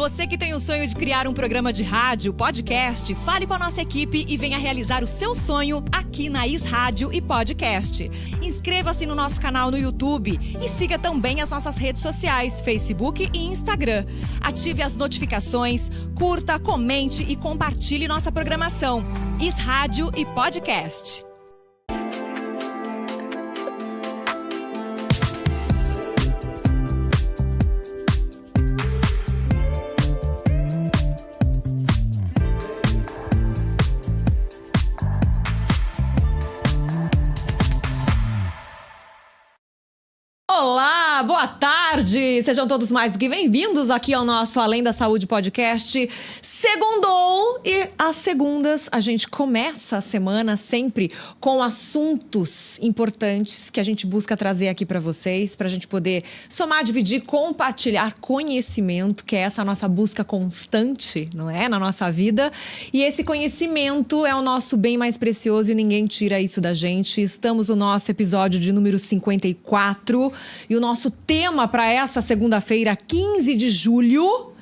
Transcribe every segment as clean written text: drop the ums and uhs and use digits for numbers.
Você que tem o sonho de criar um programa de rádio, podcast, fale com a nossa equipe e venha realizar o seu sonho aqui na Is Rádio e Podcast. Inscreva-se no nosso canal no YouTube e siga também as nossas redes sociais, Facebook e Instagram. Ative as notificações, curta, comente e compartilhe nossa programação. Is Rádio e Podcast. Olá, boa tarde! Sejam todos mais do que bem-vindos aqui ao nosso Além da Saúde Podcast. Segundou e às segundas a gente começa a semana sempre com assuntos importantes que a gente busca trazer aqui para vocês, para a gente poder somar, dividir, compartilhar conhecimento, que é essa nossa busca constante, não é? Na nossa vida. E esse conhecimento é o nosso bem mais precioso e ninguém tira isso da gente. Estamos no nosso episódio de número 54 e o nosso tema para essa segunda-feira, 15 de julho...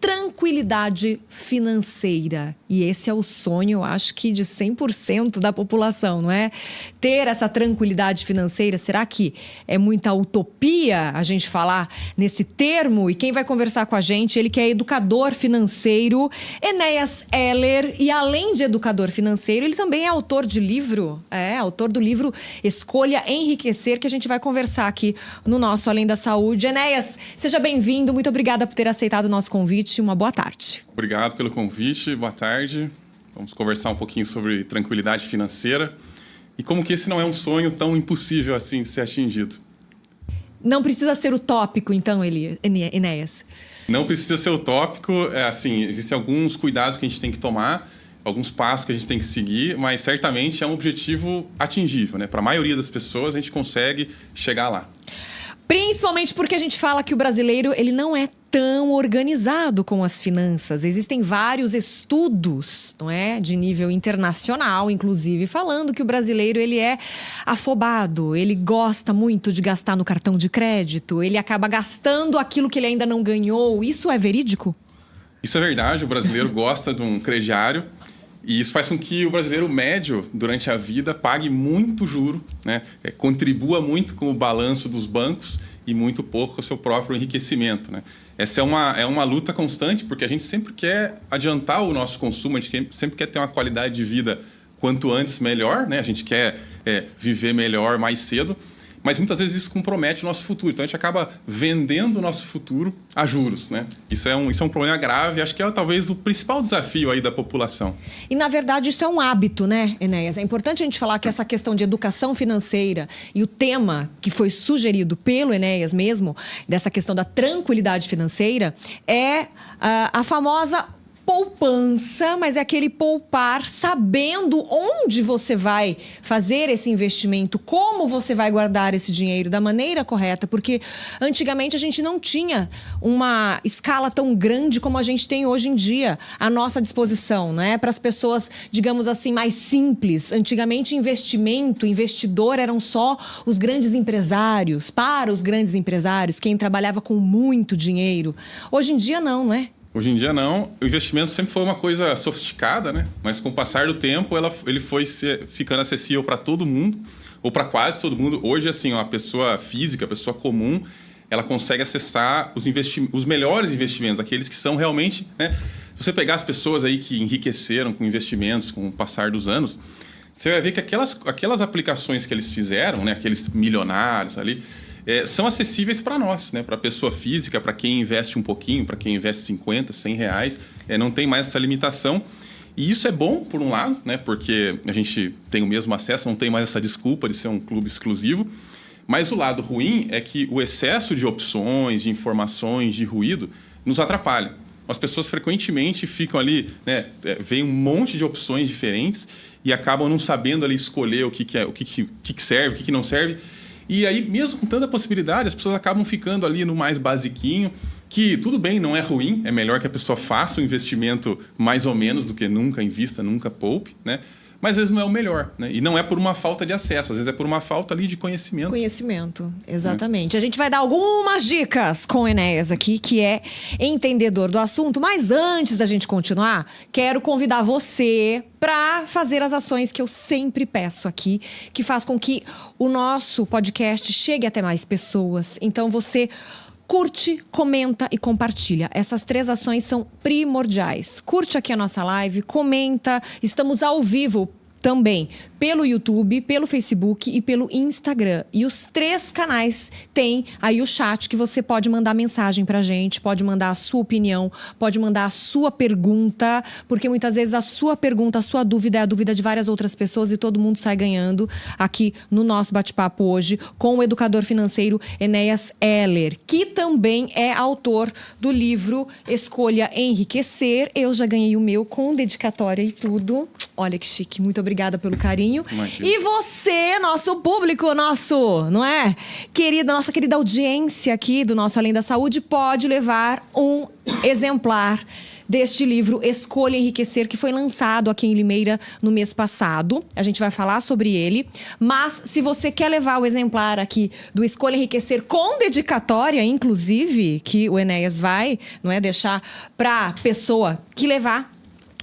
tranquilidade financeira. E esse é o sonho, eu acho que de 100% da população, não é? Ter essa tranquilidade financeira, será que é muita utopia a gente falar nesse termo? E quem vai conversar com a gente, ele que é educador financeiro, Enéas Heller, e além de educador financeiro, ele também é autor de livro, autor do livro Escolha Enriquecer, que a gente vai conversar aqui no nosso Além da Saúde. Enéas, seja bem-vindo, muito obrigada por ter aceitado o nosso convite. Uma boa tarde. Obrigado pelo convite, boa tarde. Vamos conversar um pouquinho sobre tranquilidade financeira e como que esse não é um sonho tão impossível assim de ser atingido. Não precisa ser utópico, então, Enéas? Não precisa ser utópico, existem alguns cuidados que a gente tem que tomar, alguns passos que a gente tem que seguir, mas certamente é um objetivo atingível, né? Para a maioria das pessoas, a gente consegue chegar lá. Principalmente porque a gente fala que o brasileiro ele não é tão organizado com as finanças. Existem vários estudos, não é, de nível internacional, inclusive, falando que o brasileiro ele é afobado, ele gosta muito de gastar no cartão de crédito, ele acaba gastando aquilo que ele ainda não ganhou. Isso é verídico? Isso é verdade, o brasileiro gosta de um crediário. E isso faz com que o brasileiro médio, durante a vida, pague muito juro, né? Contribua muito com o balanço dos bancos e muito pouco com o seu próprio enriquecimento, né? Essa é uma luta constante, porque a gente sempre quer adiantar o nosso consumo, a gente sempre quer ter uma qualidade de vida quanto antes melhor, né? A gente quer viver melhor mais cedo, mas muitas vezes isso compromete o nosso futuro. Então, a gente acaba vendendo o nosso futuro a juros, né? Isso é um problema grave, acho que é talvez o principal desafio aí da população. E, na verdade, isso é um hábito, né, Enéas? É importante a gente falar que essa questão de educação financeira e o tema que foi sugerido pelo Enéas mesmo, dessa questão da tranquilidade financeira, é a famosa poupança, mas é aquele poupar sabendo onde você vai fazer esse investimento, como você vai guardar esse dinheiro da maneira correta, porque antigamente a gente não tinha uma escala tão grande como a gente tem hoje em dia à nossa disposição, né? Para as pessoas, digamos assim, mais simples. Antigamente investidor eram só os grandes empresários, para os grandes empresários, quem trabalhava com muito dinheiro. Hoje em dia não é? Hoje em dia não, o investimento sempre foi uma coisa sofisticada, né? Mas com o passar do tempo ele foi ficando acessível para todo mundo, ou para quase todo mundo. Hoje, assim, a pessoa física, a pessoa comum, ela consegue acessar os melhores investimentos, aqueles que são realmente, né? Se você pegar as pessoas aí que enriqueceram com investimentos com o passar dos anos, você vai ver que aquelas aplicações que eles fizeram, né? Aqueles milionários ali, são acessíveis para nós, né? Para a pessoa física, para quem investe um pouquinho, para quem investe 50, 100 reais, não tem mais essa limitação. E isso é bom, por um lado, né? Porque a gente tem o mesmo acesso, não tem mais essa desculpa de ser um clube exclusivo. Mas o lado ruim é que o excesso de opções, de informações, de ruído, nos atrapalha. As pessoas frequentemente ficam ali, né? Vem um monte de opções diferentes e acabam não sabendo ali escolher o que serve, o que não serve. E aí, mesmo com tanta possibilidade, as pessoas acabam ficando ali no mais basiquinho, que tudo bem, não é ruim, é melhor que a pessoa faça um investimento mais ou menos do que nunca invista, nunca poupe, né? mas às vezes não é o melhor, né? E não é por uma falta de acesso, às vezes é por uma falta ali de conhecimento. Conhecimento, exatamente. A gente vai dar algumas dicas com o Enéas aqui, que é entendedor do assunto. Mas antes da gente continuar, quero convidar você para fazer as ações que eu sempre peço aqui, que faz com que o nosso podcast chegue até mais pessoas. Então você curte, comenta e compartilha. Essas 3 ações são primordiais. Curte aqui a nossa live, comenta. Estamos ao vivo também pelo YouTube, pelo Facebook e pelo Instagram. E os 3 canais têm aí o chat que você pode mandar mensagem pra gente, pode mandar a sua opinião, pode mandar a sua pergunta, porque muitas vezes a sua pergunta, a sua dúvida é a dúvida de várias outras pessoas e todo mundo sai ganhando aqui no nosso bate-papo hoje com o educador financeiro Enéas Heller, que também é autor do livro Escolha Enriquecer. Eu já ganhei o meu com dedicatória e tudo. Olha que chique, muito obrigada pelo carinho. Imagina. E você, nosso público, não é? Nossa querida audiência aqui do nosso Além da Saúde, pode levar um exemplar deste livro Escolha Enriquecer, que foi lançado aqui em Limeira no mês passado. A gente vai falar sobre ele. Mas se você quer levar o exemplar aqui do Escolha Enriquecer com dedicatória, inclusive, que o Enéas vai, deixar para pessoa que levar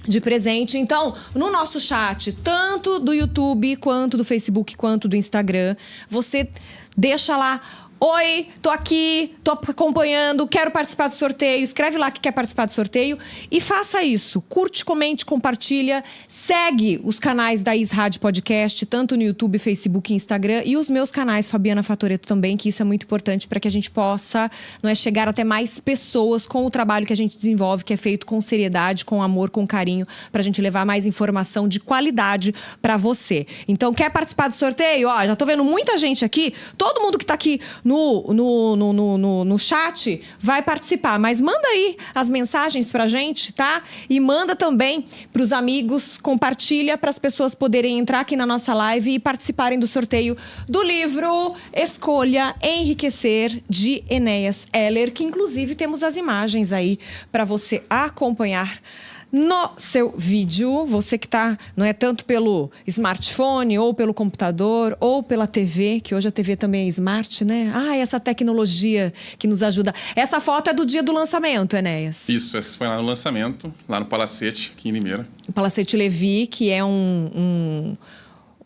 de presente. Então, no nosso chat, tanto do YouTube, quanto do Facebook, quanto do Instagram, você deixa lá: oi, tô aqui, tô acompanhando, quero participar do sorteio. Escreve lá que quer participar do sorteio e faça isso. Curte, comente, compartilha. Segue os canais da Rádio Podcast, tanto no YouTube, Facebook e Instagram. E os meus canais, Fabiana Fatoretto também, que isso é muito importante para que a gente possa chegar até mais pessoas com o trabalho que a gente desenvolve, que é feito com seriedade, com amor, com carinho, pra gente levar mais informação de qualidade para você. Então, quer participar do sorteio? Ó, já tô vendo muita gente aqui. Todo mundo que tá aqui no chat vai participar, mas manda aí as mensagens pra gente, tá? E manda também pros amigos, compartilha para as pessoas poderem entrar aqui na nossa live e participarem do sorteio do livro Escolha Enriquecer, de Enéas Heller, que inclusive temos as imagens aí para você acompanhar no seu vídeo. Você que tá, não é tanto pelo smartphone, ou pelo computador, ou pela TV, que hoje a TV também é smart, né? Essa tecnologia que nos ajuda. Essa foto é do dia do lançamento, Enéas. Isso, essa foi lá no lançamento, lá no Palacete, aqui em Limeira. O Palacete Levi, que é um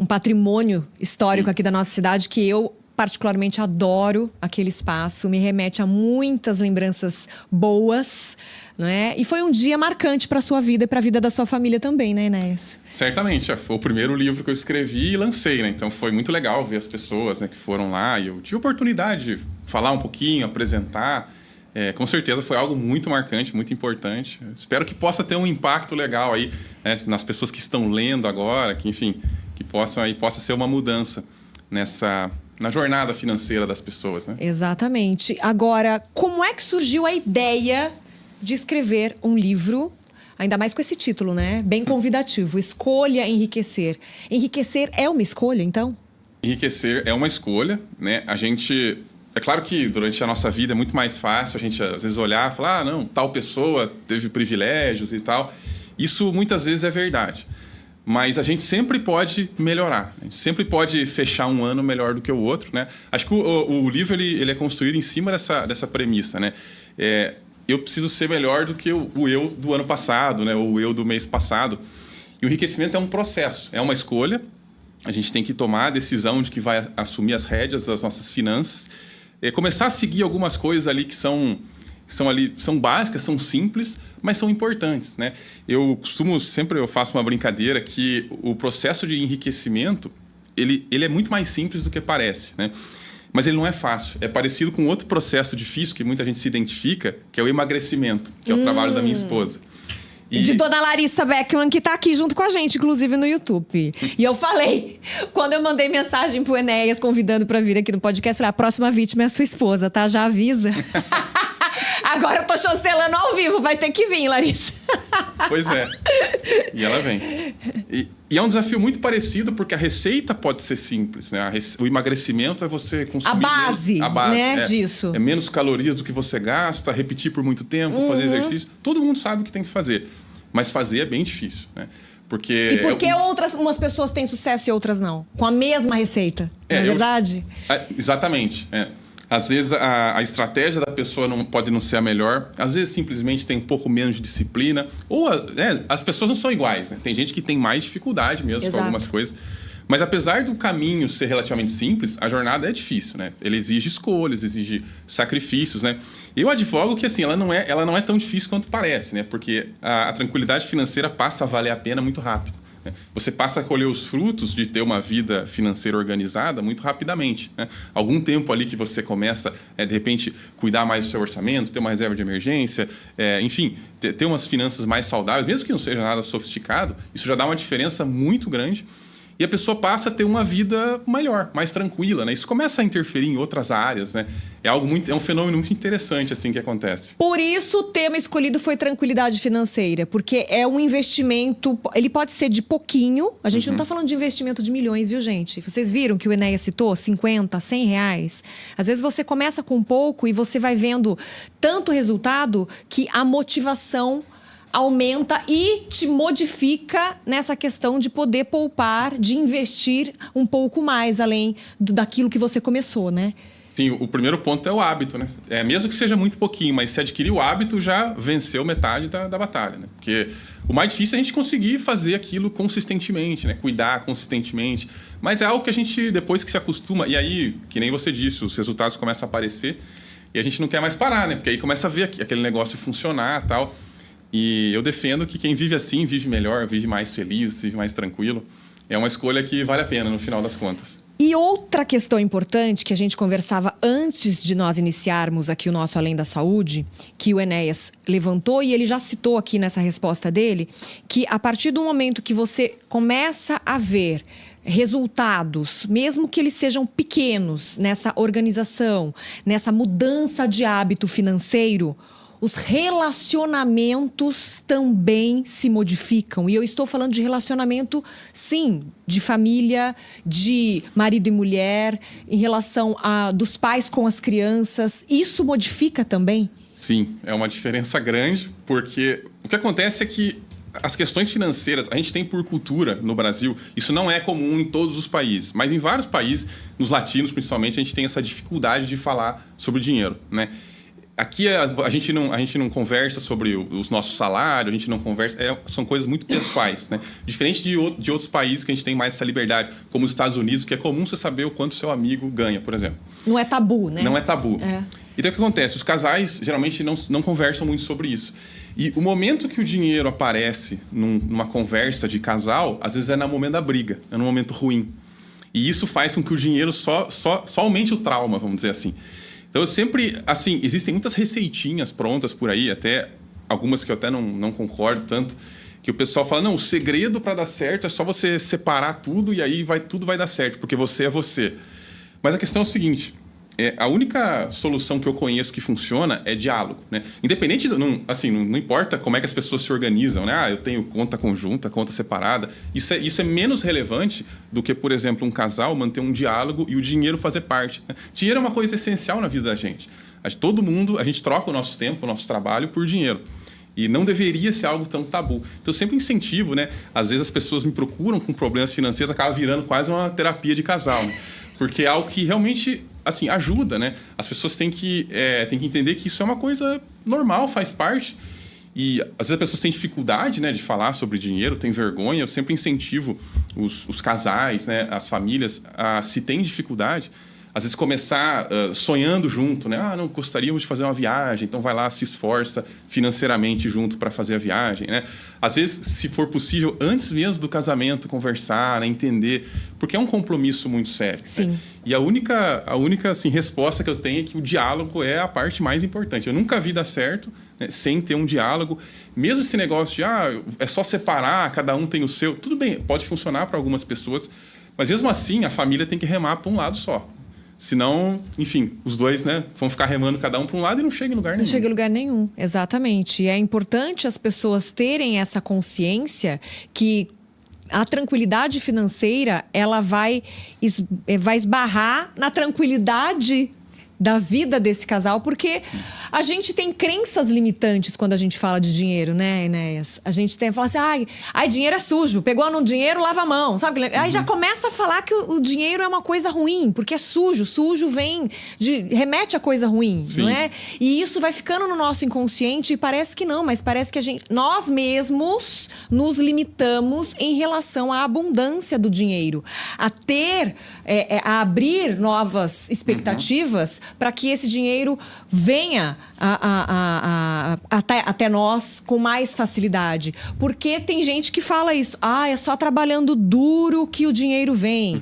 patrimônio histórico aqui da nossa cidade, que eu particularmente adoro aquele espaço, me remete a muitas lembranças boas, não é? E foi um dia marcante para a sua vida e para a vida da sua família também, né, Enéas? Certamente, foi o primeiro livro que eu escrevi e lancei, né? Então foi muito legal ver as pessoas, que foram lá, e eu tive a oportunidade de falar um pouquinho, apresentar. Com certeza foi algo muito marcante, muito importante. Espero que possa ter um impacto legal aí, nas pessoas que estão lendo agora, que enfim, que possa ser uma mudança na jornada financeira das pessoas, né? Exatamente. Agora, como é que surgiu a ideia de escrever um livro, ainda mais com esse título, né? Bem convidativo, Escolha Enriquecer. Enriquecer é uma escolha, então? Enriquecer é uma escolha, né? É claro que durante a nossa vida é muito mais fácil a gente, às vezes, olhar e falar: não, tal pessoa teve privilégios e tal. Isso muitas vezes é verdade. Mas a gente sempre pode melhorar. A gente sempre pode fechar um ano melhor do que o outro, né? Acho que o livro ele é construído em cima dessa premissa, né? Eu preciso ser melhor do que o eu do ano passado, né? Ou o eu do mês passado. E o enriquecimento é um processo, é uma escolha. A gente tem que tomar a decisão de que vai assumir as rédeas das nossas finanças. Começar a seguir algumas coisas ali que são básicas, são simples, mas são importantes, né? Eu faço uma brincadeira que o processo de enriquecimento, ele é muito mais simples do que parece, né? Mas ele não é fácil. É parecido com outro processo difícil que muita gente se identifica, que é o emagrecimento, que é o trabalho da minha esposa. De Dona Larissa Beckman, que tá aqui junto com a gente, inclusive no YouTube. E eu falei, quando eu mandei mensagem pro Enéas convidando pra vir aqui no podcast, falei: a próxima vítima é a sua esposa, tá? Já avisa. Agora eu tô chancelando ao vivo, vai ter que vir, Larissa. Pois é. E ela vem. E é um desafio muito parecido, porque a receita pode ser simples, né? O emagrecimento é você consumir... A base, né, disso. É menos calorias do que você gasta, repetir por muito tempo, fazer exercício. Todo mundo sabe o que tem que fazer. mas fazer é bem difícil, né? Porque e por que umas pessoas têm sucesso e outras não? Com a mesma receita, não é verdade? Exatamente. Às vezes a estratégia da pessoa pode não ser a melhor, às vezes simplesmente tem um pouco menos de disciplina, ou as pessoas não são iguais, né? Tem gente que tem mais dificuldade mesmo com algumas coisas. Mas apesar do caminho ser relativamente simples, a jornada é difícil, né? Ele exige escolhas, exige sacrifícios, né? Eu advogo que assim, ela não é tão difícil quanto parece, né? Porque a tranquilidade financeira passa a valer a pena muito rápido. Né? Você passa a colher os frutos de ter uma vida financeira organizada muito rapidamente, né? Algum tempo ali que você começa, de repente, cuidar mais do seu orçamento, ter uma reserva de emergência, enfim, ter umas finanças mais saudáveis, mesmo que não seja nada sofisticado, isso já dá uma diferença muito grande. E a pessoa passa a ter uma vida melhor, mais tranquila, né? Isso começa a interferir em outras áreas, né? É um fenômeno muito interessante, assim, que acontece. Por isso, o tema escolhido foi tranquilidade financeira, porque é um investimento, ele pode ser de pouquinho, a gente não está falando de investimento de milhões, viu, gente? Vocês viram que o Enéas citou 50, 100 reais? Às vezes você começa com pouco e você vai vendo tanto resultado que a motivação aumenta e te modifica nessa questão de poder poupar, de investir um pouco mais além daquilo que você começou, né? Sim, o primeiro ponto é o hábito, né? Mesmo que seja muito pouquinho, mas se adquirir o hábito, já venceu metade da batalha, né? Porque o mais difícil é a gente conseguir fazer aquilo consistentemente, né? Cuidar consistentemente. Mas é algo que a gente, depois que se acostuma, e aí, que nem você disse, os resultados começam a aparecer e a gente não quer mais parar, né? Porque aí começa a ver aquele negócio funcionar e tal. E eu defendo que quem vive assim, vive melhor, vive mais feliz, vive mais tranquilo. É uma escolha que vale a pena, no final das contas. E outra questão importante que a gente conversava antes de nós iniciarmos aqui o nosso Além da Saúde, que o Enéas levantou e ele já citou aqui nessa resposta dele, que a partir do momento que você começa a ver resultados, mesmo que eles sejam pequenos nessa organização, nessa mudança de hábito financeiro, os relacionamentos também se modificam. E eu estou falando de relacionamento, sim, de família, de marido e mulher, em relação dos pais com as crianças. Isso modifica também? Sim, é uma diferença grande, porque o que acontece é que as questões financeiras, a gente tem por cultura no Brasil, isso não é comum em todos os países, mas em vários países, nos latinos principalmente, a gente tem essa dificuldade de falar sobre dinheiro, né? Aqui a gente não conversa sobre os nossos salários, a gente não conversa... são coisas muito pessoais, né? Diferente de outros países que a gente tem mais essa liberdade, como os Estados Unidos, que é comum você saber o quanto seu amigo ganha, por exemplo. Não é tabu, né? Não é tabu. Então, o que acontece? Os casais, geralmente, não conversam muito sobre isso. E o momento que o dinheiro aparece numa conversa de casal, às vezes é no momento da briga, é no momento ruim. E isso faz com que o dinheiro só aumente o trauma, vamos dizer assim. Então, eu sempre... Assim, existem muitas receitinhas prontas por aí, até algumas que eu até não concordo tanto, que o pessoal fala, não, o segredo para dar certo é só você separar tudo e aí tudo vai dar certo, porque você é você. Mas a questão é o seguinte, a única solução que eu conheço que funciona é diálogo, né? Independente, não importa como é que as pessoas se organizam, né? Eu tenho conta conjunta, conta separada. Isso é menos relevante do que, por exemplo, um casal manter um diálogo e o dinheiro fazer parte, né? Dinheiro é uma coisa essencial na vida da gente. Todo mundo, a gente troca o nosso tempo, o nosso trabalho por dinheiro. E não deveria ser algo tão tabu. Então, eu sempre incentivo, né? Às vezes as pessoas me procuram com problemas financeiros, acaba virando quase uma terapia de casal, né? Porque é algo que realmente... assim, ajuda, né? As pessoas têm que entender que isso é uma coisa normal, faz parte. E às vezes as pessoas têm dificuldade, né, de falar sobre dinheiro, têm vergonha. Eu sempre incentivo os casais, né, as famílias, se têm dificuldade, às vezes começar sonhando junto, né? Não, gostaríamos de fazer uma viagem, então vai lá, se esforça financeiramente junto para fazer a viagem, né? Às vezes, se for possível, antes mesmo do casamento, conversar, né? Entender, porque é um compromisso muito sério. Sim. Né? E a única assim, resposta que eu tenho é que o diálogo é a parte mais importante. Eu nunca vi dar certo, né, sem ter um diálogo. Mesmo esse negócio de, é só separar, cada um tem o seu. Tudo bem, pode funcionar para algumas pessoas, mas mesmo assim, a família tem que remar para um lado só. Senão, enfim, os dois, né, vão ficar remando cada um para um lado e não chega em lugar nenhum. Não chega em lugar nenhum, exatamente. E é importante as pessoas terem essa consciência que a tranquilidade financeira, ela vai esbarrar na tranquilidade da vida desse casal, porque a gente tem crenças limitantes quando a gente fala de dinheiro, né, Enéas? A gente tem que falar assim, ai, dinheiro é sujo, pegou no dinheiro, lava a mão, sabe? Aí já começa a falar que o dinheiro é uma coisa ruim, porque é sujo, remete a coisa ruim, Sim. não é? E isso vai ficando no nosso inconsciente e parece que não, mas parece que nós mesmos nos limitamos em relação à abundância do dinheiro, a abrir novas expectativas para que esse dinheiro venha até nós com mais facilidade. Porque tem gente que fala isso. É só trabalhando duro que o dinheiro vem.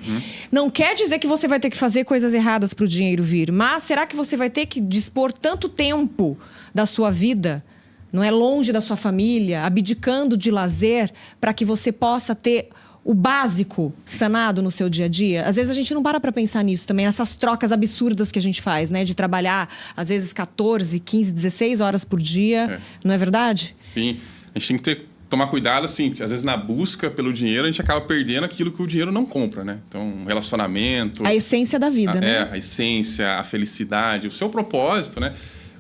Não quer dizer que você vai ter que fazer coisas erradas para o dinheiro vir. Mas será que você vai ter que dispor tanto tempo da sua vida, não é, longe da sua família, abdicando de lazer, para que você possa ter o básico sanado no seu dia a dia? Às vezes a gente não para pensar nisso também, essas trocas absurdas que a gente faz, né? De trabalhar, às vezes, 14, 15, 16 horas por dia. Não é verdade? Sim. A gente tem que tomar cuidado, assim, porque às vezes na busca pelo dinheiro a gente acaba perdendo aquilo que o dinheiro não compra, né? Então, um relacionamento... A essência da vida, né? A essência, a felicidade, o seu propósito, né?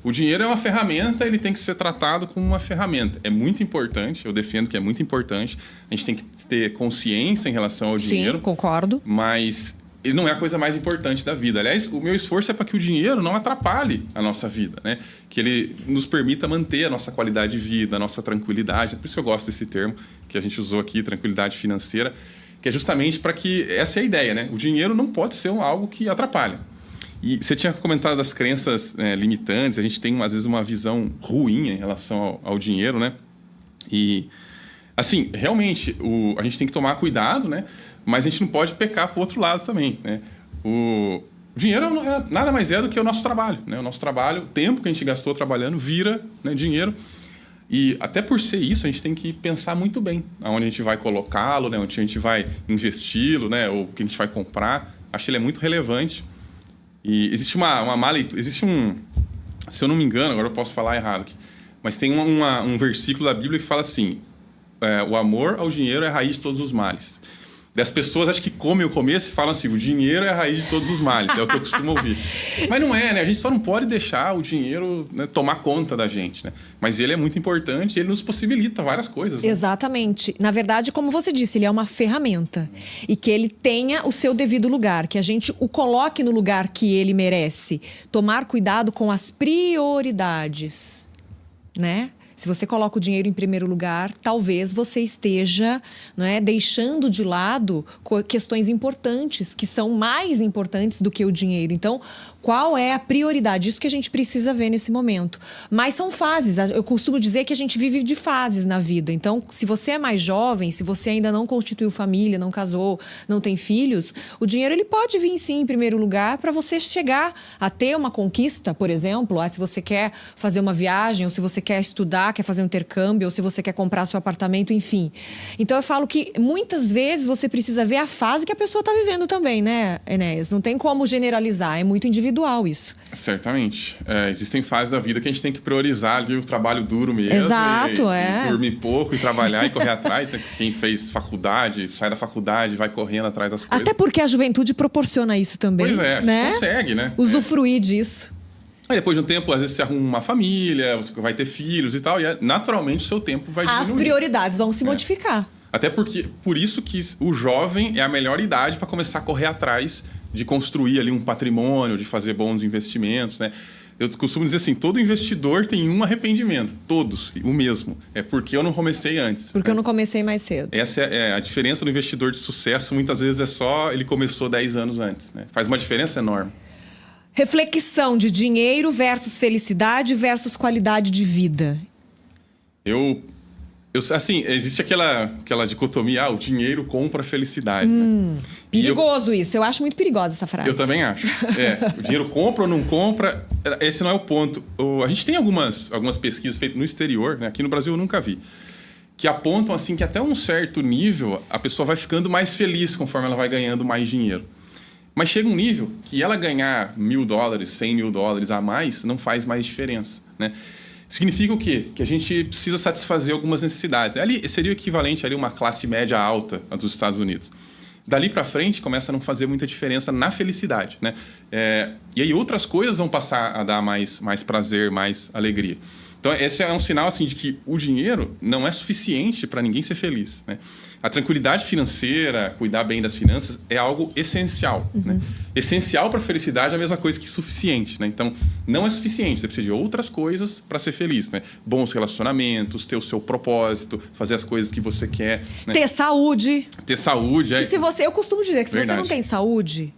O dinheiro é uma ferramenta, ele tem que ser tratado como uma ferramenta. É muito importante, eu defendo que é muito importante. A gente tem que ter consciência em relação ao dinheiro. Sim, concordo. Mas ele não é a coisa mais importante da vida. Aliás, o meu esforço é para que o dinheiro não atrapalhe a nossa vida, né? Que ele nos permita manter a nossa qualidade de vida, a nossa tranquilidade. É por isso que eu gosto desse termo que a gente usou aqui, tranquilidade financeira, que é justamente para que... Essa é a ideia, né? O dinheiro não pode ser algo que atrapalhe. E você tinha comentado das crenças limitantes, a gente tem, às vezes, uma visão ruim em relação ao dinheiro, né? E, assim, realmente, a gente tem que tomar cuidado, né? Mas a gente não pode pecar para o outro lado também, né? O dinheiro nada mais é do que o nosso trabalho, né? O nosso trabalho, o tempo que a gente gastou trabalhando, vira, né, dinheiro. E até por ser isso, a gente tem que pensar muito bem aonde a gente vai colocá-lo, né? Onde a gente vai investi-lo, né? Ou o que a gente vai comprar. Acho que ele é muito relevante. E existe uma má leitura, existe se eu não me engano, agora eu posso falar errado aqui, mas tem um versículo da Bíblia que fala assim, o amor ao dinheiro é a raiz de todos os males. Das pessoas, acho que comem o começo e falam assim, o dinheiro é a raiz de todos os males, é o que eu costumo ouvir. Mas não é, né? A gente só não pode deixar o dinheiro, né, tomar conta da gente, né? Mas ele é muito importante, ele nos possibilita várias coisas. Né? Exatamente. Na verdade, como você disse, ele é uma ferramenta. E que ele tenha o seu devido lugar, que a gente o coloque no lugar que ele merece. Tomar cuidado com as prioridades, né? Se você coloca o dinheiro em primeiro lugar, talvez você esteja, não é, deixando de lado questões importantes, que são mais importantes do que o dinheiro. Então, qual é a prioridade? Isso que a gente precisa ver nesse momento. Mas são fases. Eu costumo dizer que a gente vive de fases na vida. Então, se você é mais jovem, se você ainda não constituiu família, não casou, não tem filhos, o dinheiro ele pode vir sim em primeiro lugar para você chegar a ter uma conquista, por exemplo. Se você quer fazer uma viagem, ou se você quer estudar, quer fazer um intercâmbio, ou se você quer comprar seu apartamento, enfim. Então, eu falo que muitas vezes você precisa ver a fase que a pessoa está vivendo também, né, Enéas? Não tem como generalizar, é muito individual isso. Certamente. Existem fases da vida que a gente tem que priorizar ali o trabalho duro mesmo. Exato, e dormir pouco, e trabalhar e correr atrás. Né? Quem fez faculdade, sai da faculdade, vai correndo atrás das coisas. Até porque a juventude proporciona isso também. Pois é, né? consegue, né? Usufruir disso. Aí depois de um tempo, às vezes você arruma uma família, você vai ter filhos e tal, e naturalmente o seu tempo vai diminuir. As prioridades vão se modificar. Até porque, por isso que o jovem é a melhor idade para começar a correr atrás de construir ali um patrimônio, de fazer bons investimentos, né? Eu costumo dizer assim, todo investidor tem um arrependimento, todos, o mesmo. É porque eu não comecei antes. Porque eu não comecei mais cedo. Essa é a diferença do investidor de sucesso, muitas vezes é só ele começou 10 anos antes, né? Faz uma diferença enorme. Reflexão de dinheiro versus felicidade versus qualidade de vida. Assim, existe aquela dicotomia, o dinheiro compra a felicidade. Né? Perigoso isso. Eu acho muito perigosa essa frase. Eu também acho. O dinheiro compra ou não compra, esse não é o ponto. A gente tem algumas pesquisas feitas no exterior, né? Aqui no Brasil eu nunca vi, que apontam assim que até um certo nível a pessoa vai ficando mais feliz conforme ela vai ganhando mais dinheiro. Mas chega um nível que ela ganhar $1.000, $100.000 a mais não faz mais diferença, né? Significa o quê? Que a gente precisa satisfazer algumas necessidades. Ali seria o equivalente a uma classe média alta dos Estados Unidos. Dali para frente começa a não fazer muita diferença na felicidade, né? E aí outras coisas vão passar a dar mais prazer, mais alegria. Então esse é um sinal assim de que o dinheiro não é suficiente para ninguém ser feliz, né? A tranquilidade financeira, cuidar bem das finanças é algo essencial, né? Essencial para a felicidade é a mesma coisa que suficiente, né? Então não é suficiente, você precisa de outras coisas para ser feliz, né? Bons relacionamentos, ter o seu propósito, fazer as coisas que você quer, né? Ter saúde. Ter saúde. Eu costumo dizer que se você não tem saúde,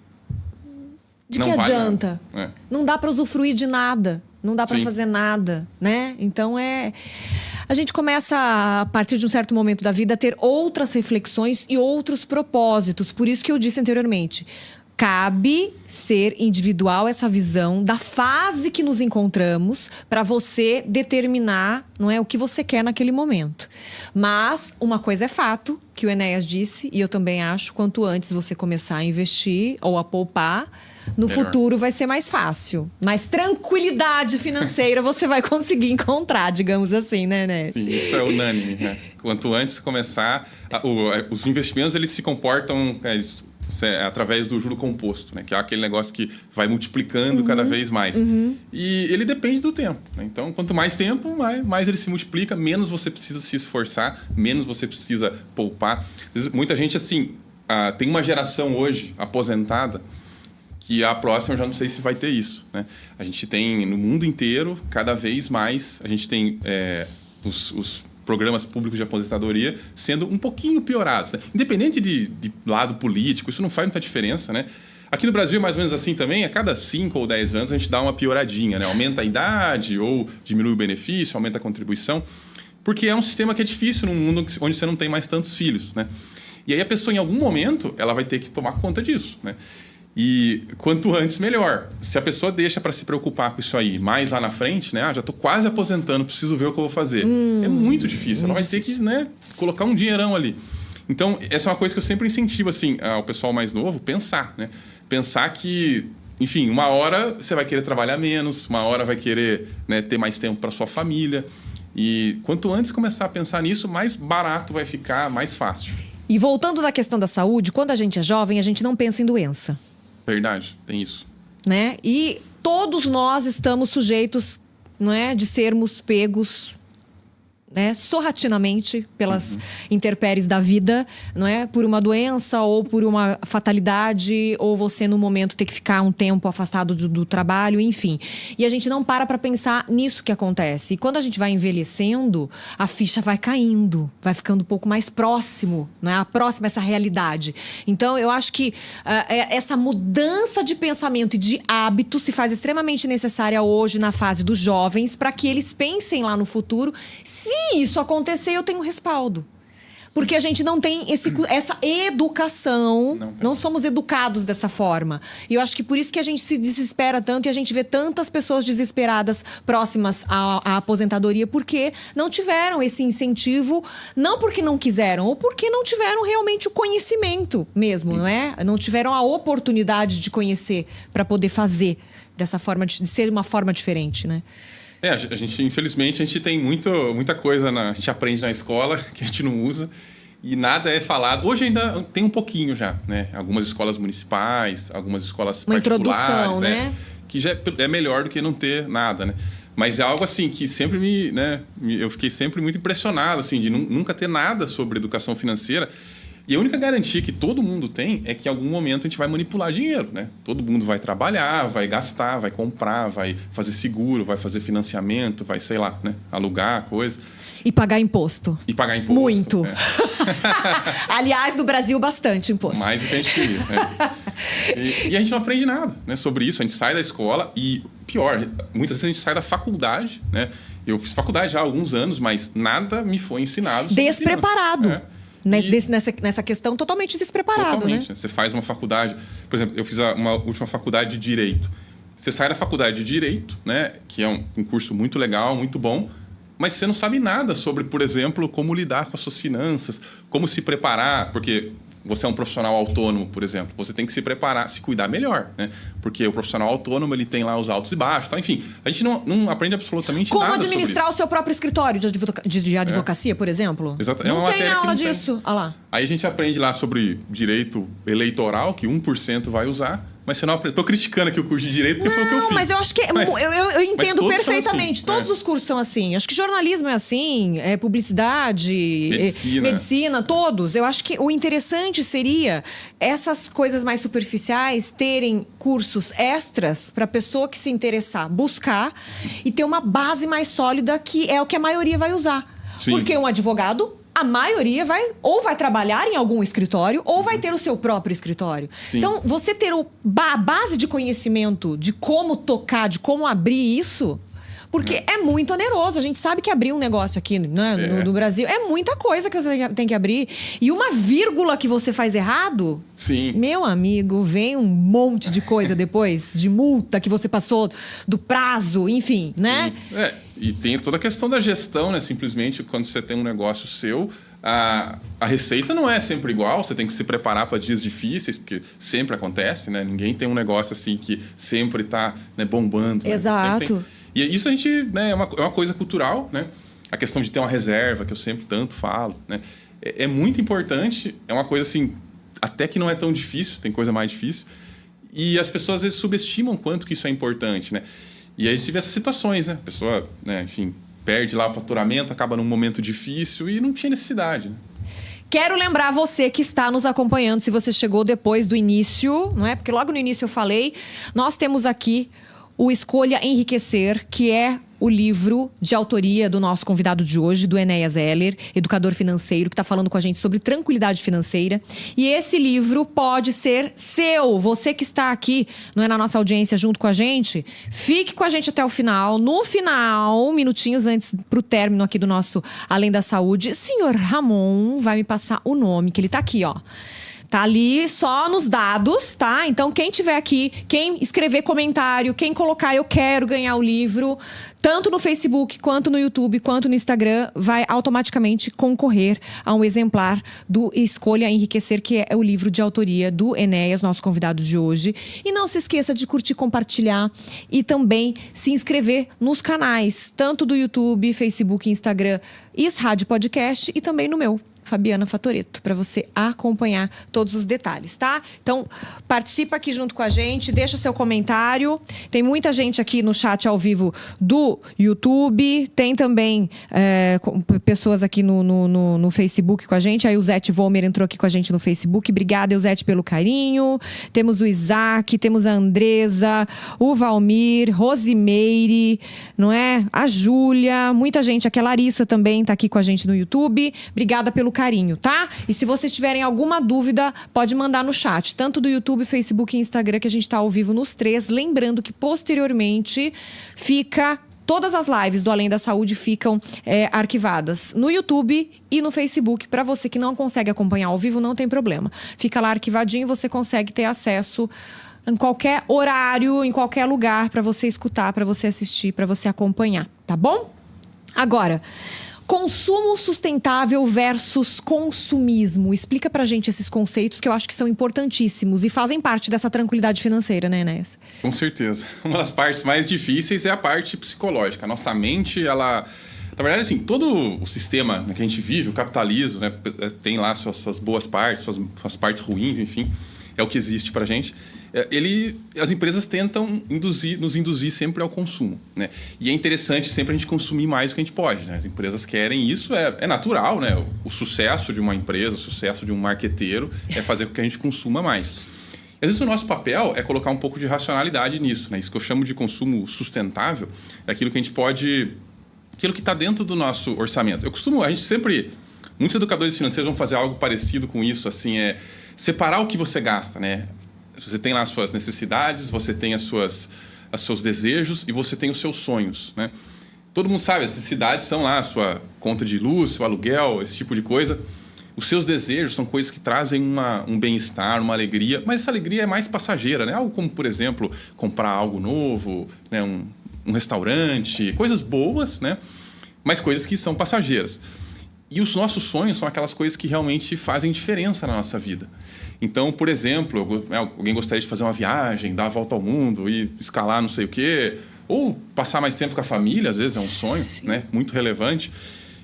de que adianta? Não dá para usufruir de nada. Não dá para fazer nada, né? Então a gente começa, a partir de um certo momento da vida, a ter outras reflexões e outros propósitos. Por isso que eu disse anteriormente, cabe ser individual essa visão da fase que nos encontramos para você determinar, não é, o que você quer naquele momento. Mas uma coisa é fato, que o Enéas disse, e eu também acho, quanto antes você começar a investir ou a poupar, no futuro vai ser mais fácil. Mas tranquilidade financeira você vai conseguir encontrar, digamos assim, né, Enéas? Sim, isso é unânime, né? Quanto antes começar... os investimentos, eles se comportam através do juro composto, né? Que é aquele negócio que vai multiplicando cada vez mais. E ele depende do tempo, né? Então, quanto mais tempo, mais ele se multiplica, menos você precisa se esforçar, menos você precisa poupar. Às vezes, muita gente, assim, tem uma geração hoje aposentada que a próxima eu já não sei se vai ter isso, né? A gente tem, no mundo inteiro, cada vez mais, a gente tem os programas públicos de aposentadoria sendo um pouquinho piorados, né? Independente de lado político, isso não faz muita diferença, né? Aqui no Brasil, mais ou menos assim também, a cada 5 ou 10 anos a gente dá uma pioradinha, né? Aumenta a idade ou diminui o benefício, aumenta a contribuição, porque é um sistema que é difícil num mundo onde você não tem mais tantos filhos, né? E aí a pessoa, em algum momento, ela vai ter que tomar conta disso, né? E quanto antes, melhor. Se a pessoa deixa para se preocupar com isso aí mais lá na frente, né? Já estou quase aposentando, preciso ver o que eu vou fazer. É muito difícil. Ela vai ter que, né, colocar um dinheirão ali. Então, essa é uma coisa que eu sempre incentivo assim, ao pessoal mais novo, pensar, né? Pensar que, enfim, uma hora você vai querer trabalhar menos, uma hora vai querer, né, ter mais tempo para sua família. E quanto antes começar a pensar nisso, mais barato vai ficar, mais fácil. E voltando da questão da saúde, quando a gente é jovem, a gente não pensa em doença. Verdade, tem isso. Né? E todos nós estamos sujeitos, não é, de sermos pegos, né, sorratinamente pelas intempéries da vida, não é? Por uma doença ou por uma fatalidade, ou você no momento ter que ficar um tempo afastado do trabalho, enfim. E a gente não para pensar nisso que acontece. E quando a gente vai envelhecendo, a ficha vai caindo, vai ficando um pouco mais próximo, né? Próxima essa realidade. Então, eu acho que essa mudança de pensamento e de hábito se faz extremamente necessária hoje na fase dos jovens, para que eles pensem lá no futuro, se isso acontecer, eu tenho respaldo. Porque a gente não tem essa educação, não somos educados dessa forma. E eu acho que por isso que a gente se desespera tanto e a gente vê tantas pessoas desesperadas próximas à aposentadoria, porque não tiveram esse incentivo, não porque não quiseram, ou porque não tiveram realmente o conhecimento mesmo, não é? Não tiveram a oportunidade de conhecer para poder fazer dessa forma, de ser uma forma diferente, né? A gente, infelizmente, a gente tem muita coisa, a gente aprende na escola que a gente não usa e nada é falado. Hoje ainda tem um pouquinho já, né? Algumas escolas municipais, algumas escolas particulares. Uma introdução, né? Que já é melhor do que não ter nada, né? Mas é algo assim que sempre eu fiquei sempre muito impressionado, assim, de nunca ter nada sobre educação financeira. E a única garantia que todo mundo tem é que em algum momento a gente vai manipular dinheiro, né? Todo mundo vai trabalhar, vai gastar, vai comprar, vai fazer seguro, vai fazer financiamento, vai, sei lá, né? Alugar coisa. E pagar imposto. Muito. É. Aliás, no Brasil, bastante imposto. Mais do que a gente queria. E a gente não aprende nada, né, sobre isso. A gente sai da escola e, pior, muitas vezes a gente sai da faculdade, né? Eu fiz faculdade já há alguns anos, mas nada me foi ensinado sobre despreparado. Nessa questão totalmente despreparado, totalmente, né? Você faz uma faculdade... Por exemplo, eu fiz uma última faculdade de Direito. Você sai da faculdade de Direito, né? Que é um curso muito legal, muito bom, mas você não sabe nada sobre, por exemplo, como lidar com as suas finanças, como se preparar, porque você é um profissional autônomo, por exemplo, você tem que se preparar, se cuidar melhor, né? Porque o profissional autônomo, ele tem lá os altos e baixos, tá? Enfim, a gente não aprende absolutamente Como nada administrar sobre o seu próprio escritório de advocacia, por exemplo? Exato. Não tem aula disso. Olha lá. Aí a gente aprende lá sobre direito eleitoral, que 1% vai usar, mas você não aprende. Tô criticando aqui o curso de direito porque foi o que eu fiz. Mas eu acho que... eu entendo todos perfeitamente. são assim, Todos os cursos são assim. Acho que jornalismo é assim, publicidade, medicina, todos. Eu acho que o interessante seria essas coisas mais superficiais terem cursos extras para a pessoa que se interessar buscar e ter uma base mais sólida, que é o que a maioria vai usar. Sim. Porque um advogado... a maioria vai trabalhar em algum escritório ou vai ter o seu próprio escritório. Sim. Então, você ter a base de conhecimento de como tocar, de como abrir isso... Porque é muito oneroso. A gente sabe que abrir um negócio aqui, né, no Brasil é muita coisa que você tem que abrir. E uma vírgula que você faz errado... Sim. Meu amigo, vem um monte de coisa depois, de multa que você passou, do prazo, enfim, né? E tem toda a questão da gestão, né? Simplesmente, quando você tem um negócio seu, a receita não é sempre igual. Você tem que se preparar para dias difíceis, porque sempre acontece, né? Ninguém tem um negócio assim que sempre está, né, bombando. Né? Exato. E isso a gente, né, é uma coisa cultural, né? A questão de ter uma reserva, que eu sempre tanto falo, né? É muito importante, é uma coisa assim, até que não é tão difícil, tem coisa mais difícil. E as pessoas às vezes subestimam quanto que isso é importante, né? E aí a gente vê essas situações, né? A pessoa, né, enfim, perde lá o faturamento, acaba num momento difícil e não tinha necessidade, né? Quero lembrar você que está nos acompanhando, se você chegou depois do início, não é? Porque logo no início eu falei, nós temos aqui o Escolha Enriquecer, que é o livro de autoria do nosso convidado de hoje, do Enéas Heller, educador financeiro, que está falando com a gente sobre tranquilidade financeira. E esse livro pode ser seu. Você que está aqui, não é, na nossa audiência junto com a gente, fique com a gente até o final. No final, minutinhos antes pro término aqui do nosso Além da Saúde, senhor Ramon vai me passar o nome, que ele tá aqui, ó. Tá ali só nos dados, tá? Então, quem tiver aqui, quem escrever comentário, quem colocar eu quero ganhar o livro, tanto no Facebook, quanto no YouTube, quanto no Instagram, vai automaticamente concorrer a um exemplar do Escolha Enriquecer, que é o livro de autoria do Enéas, nosso convidado de hoje. E não se esqueça de curtir, compartilhar e também se inscrever nos canais, tanto do YouTube, Facebook e Instagram, Is Rádio Podcast, e também no meu, Fabiana Fatoretto, para você acompanhar todos os detalhes, tá? Então, participa aqui junto com a gente, deixa seu comentário. Tem muita gente aqui no chat ao vivo do YouTube, tem também pessoas aqui no Facebook com a gente. Aí o Zete Vomer entrou aqui com a gente no Facebook. Obrigada, Eusete, pelo carinho. Temos o Isaac, temos a Andresa, o Valmir, Rosimeire, não é? A Júlia, muita gente aqui. A Larissa também tá aqui com a gente no YouTube. Obrigada pelo carinho, tá? E se vocês tiverem alguma dúvida, pode mandar no chat, tanto do YouTube, Facebook e Instagram, que a gente tá ao vivo nos três. Lembrando que posteriormente todas as lives do Além da Saúde ficam arquivadas no YouTube e no Facebook. Para você que não consegue acompanhar ao vivo, não tem problema. Fica lá arquivadinho e você consegue ter acesso em qualquer horário, em qualquer lugar, para você escutar, para você assistir, para você acompanhar, tá bom? Agora, consumo sustentável versus consumismo. Explica pra gente esses conceitos que eu acho que são importantíssimos e fazem parte dessa tranquilidade financeira, né, Enéas? Com certeza. Uma das partes mais difíceis é a parte psicológica. A nossa mente, ela... Na verdade, assim, todo o sistema que a gente vive, o capitalismo, né, tem lá suas boas partes, suas partes ruins, enfim, é o que existe pra gente. As empresas tentam nos induzir sempre ao consumo, né? E é interessante sempre a gente consumir mais do que a gente pode, né? As empresas querem isso, é natural, né? O sucesso de uma empresa, o sucesso de um marqueteiro é fazer com que a gente consuma mais. E, às vezes o nosso papel é colocar um pouco de racionalidade nisso, né? Isso que eu chamo de consumo sustentável é aquilo que a gente pode... Aquilo que está dentro do nosso orçamento. Muitos educadores financeiros vão fazer algo parecido com isso, assim, separar o que você gasta, né? Você tem lá as suas necessidades, você tem os seus desejos e você tem os seus sonhos, né? Todo mundo sabe, as necessidades são lá a sua conta de luz, seu aluguel, esse tipo de coisa. Os seus desejos são coisas que trazem um bem-estar, uma alegria, mas essa alegria é mais passageira, né? Algo como, por exemplo, comprar algo novo, né? Um restaurante, coisas boas, né? Mas coisas que são passageiras. E os nossos sonhos são aquelas coisas que realmente fazem diferença na nossa vida. Então, por exemplo, alguém gostaria de fazer uma viagem, dar a volta ao mundo, ir escalar não sei o quê, ou passar mais tempo com a família, às vezes é um sonho, né? Muito relevante.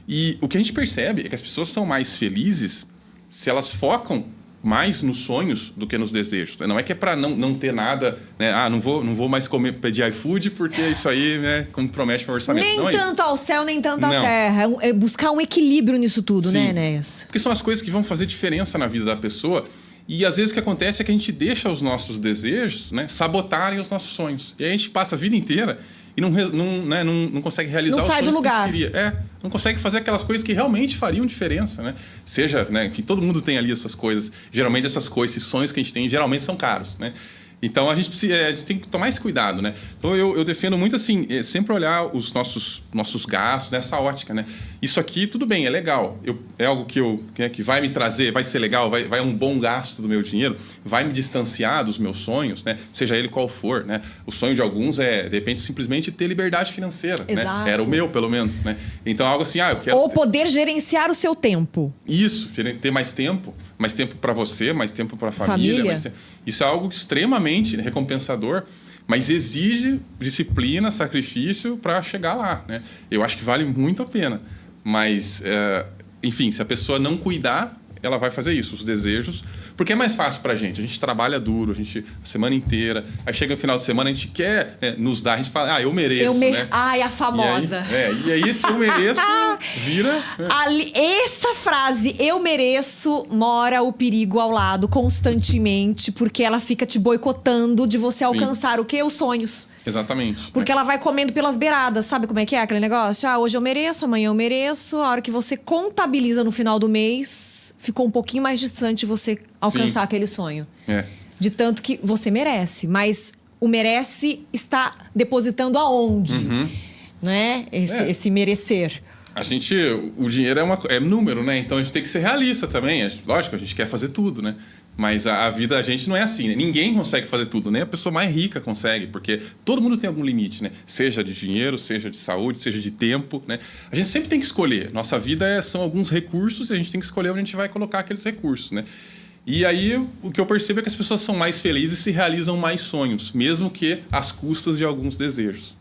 E o que a gente percebe é que as pessoas são mais felizes se elas focam mais nos sonhos do que nos desejos. Não é que é para não ter nada, né? Não vou mais pedir iFood porque isso aí, né, compromete meu orçamento. Nem não tanto ao céu, nem tanto à Não. terra. É buscar um equilíbrio nisso tudo, Sim. né, Enéas? Porque são as coisas que vão fazer diferença na vida da pessoa. E às vezes o que acontece é que a gente deixa os nossos desejos, né, sabotarem os nossos sonhos. E aí a gente passa a vida inteira e não consegue realizar Não os sai do sonhos lugar. que a gente queria. Não consegue fazer aquelas coisas que realmente fariam diferença, né? Seja, né, enfim, todo mundo tem ali essas coisas. Geralmente essas coisas, esses sonhos que a gente tem, geralmente são caros, né? Então a gente tem que tomar esse cuidado, né? Então eu defendo muito assim, sempre olhar os nossos gastos nessa ótica, né? Isso aqui, tudo bem, é legal. É algo que vai me trazer, vai ser legal, vai um bom gasto do meu dinheiro, vai me distanciar dos meus sonhos, né? Seja ele qual for, né? O sonho de alguns de repente, simplesmente ter liberdade financeira, Exato. né? Era o meu, pelo menos, né? Então algo assim, eu quero... Ou poder gerenciar o seu tempo. Isso, ter mais tempo para você, mais tempo para a família. Isso é algo extremamente recompensador, mas exige disciplina, sacrifício para chegar lá, né? Eu acho que vale muito a pena, mas, enfim, se a pessoa não cuidar, ela vai fazer isso, os desejos, porque é mais fácil pra gente. A gente trabalha duro, a semana inteira, aí chega no final de semana, a gente quer nos dar, a gente fala, eu mereço, né? Ai, a famosa. E aí se eu mereço, vira... Essa frase, eu mereço, mora o perigo ao lado constantemente, porque ela fica te boicotando de você alcançar o quê? Os sonhos. Exatamente. Porque ela vai comendo pelas beiradas, sabe como é que é aquele negócio? Hoje eu mereço, amanhã eu mereço. A hora que você contabiliza no final do mês, ficou um pouquinho mais distante você alcançar aquele sonho. De tanto que você merece. Mas o merece está depositando aonde? Né? Esse merecer. O dinheiro é número, né? Então a gente tem que ser realista também. Lógico, a gente quer fazer tudo, né? Mas a vida da gente não é assim, né? Ninguém consegue fazer tudo, nem a pessoa mais rica consegue, porque todo mundo tem algum limite, né? Seja de dinheiro, seja de saúde, seja de tempo, né? A gente sempre tem que escolher. Nossa vida são alguns recursos e a gente tem que escolher onde a gente vai colocar aqueles recursos, né? E aí o que eu percebo é que as pessoas são mais felizes e se realizam mais sonhos, mesmo que às custas de alguns desejos.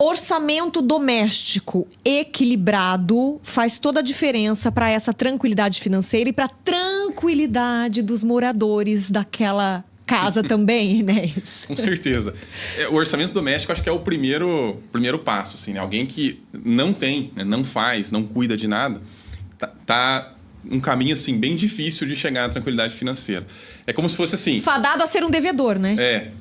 Orçamento doméstico equilibrado faz toda a diferença para essa tranquilidade financeira e para a tranquilidade dos moradores daquela casa também, né? Com certeza. O orçamento doméstico acho que é o primeiro passo, assim, né? Alguém que não tem, né? Não faz, não cuida de nada, tá um caminho assim bem difícil de chegar à tranquilidade financeira. É como se fosse assim... Fadado a ser um devedor, né?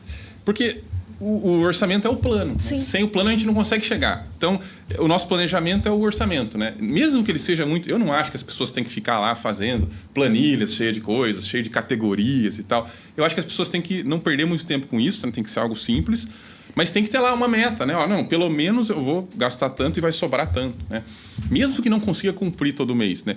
Porque... O orçamento é o plano. Sim. Sem o plano a gente não consegue chegar. Então, o nosso planejamento é o orçamento, né? Mesmo que ele seja muito... Eu não acho que as pessoas têm que ficar lá fazendo planilhas cheias de coisas, cheias de categorias e tal. Eu acho que as pessoas têm que não perder muito tempo com isso, né? Tem que ser algo simples. Mas tem que ter lá uma meta, né? Pelo menos eu vou gastar tanto e vai sobrar tanto, né? Mesmo que não consiga cumprir todo mês, né?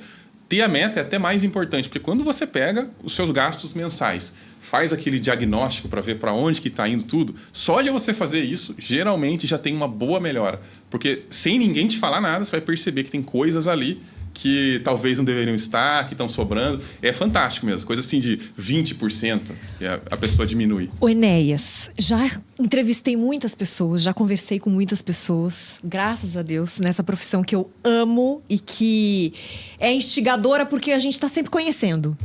Ter a meta é até mais importante, porque quando você pega os seus gastos mensais, faz aquele diagnóstico para ver para onde que está indo tudo, só de você fazer isso, geralmente já tem uma boa melhora. Porque sem ninguém te falar nada, você vai perceber que tem coisas ali que talvez não deveriam estar, que estão sobrando. É fantástico mesmo, coisa assim de 20% que a pessoa diminui. Ô Enéas, já entrevistei muitas pessoas, já conversei com muitas pessoas, graças a Deus, nessa profissão que eu amo e que é instigadora porque a gente está sempre conhecendo,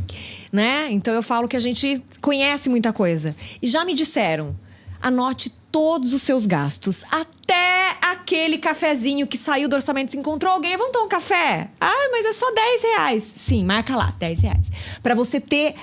né? Então eu falo que a gente conhece muita coisa. E já me disseram, anote todos os seus gastos, até aquele cafezinho que saiu do orçamento, se encontrou alguém, vamos tomar um café? Mas é só R$10. Sim, marca lá, R$10. Para você ter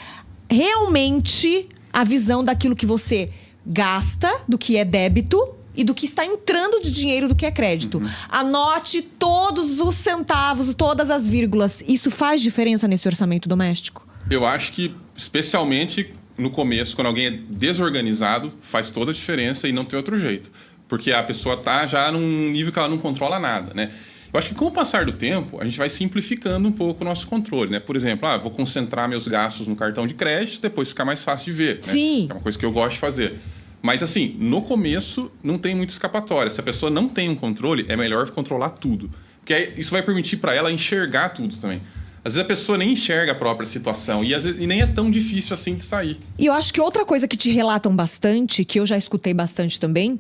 realmente a visão daquilo que você gasta, do que é débito e do que está entrando de dinheiro, do que é crédito. Anote todos os centavos, todas as vírgulas. Isso faz diferença nesse orçamento doméstico? Eu acho que, especialmente no começo, quando alguém é desorganizado, faz toda a diferença e não tem outro jeito. Porque a pessoa tá já num nível que ela não controla nada, né? Eu acho que com o passar do tempo, a gente vai simplificando um pouco o nosso controle, né? Por exemplo, vou concentrar meus gastos no cartão de crédito, depois ficar mais fácil de ver, né? Sim. É uma coisa que eu gosto de fazer. Mas assim, no começo, não tem muita escapatória. Se a pessoa não tem um controle, é melhor controlar tudo. Porque aí isso vai permitir para ela enxergar tudo também. Às vezes a pessoa nem enxerga a própria situação e, às vezes, e nem é tão difícil assim de sair. E eu acho que outra coisa que te relatam bastante, que eu já escutei bastante também,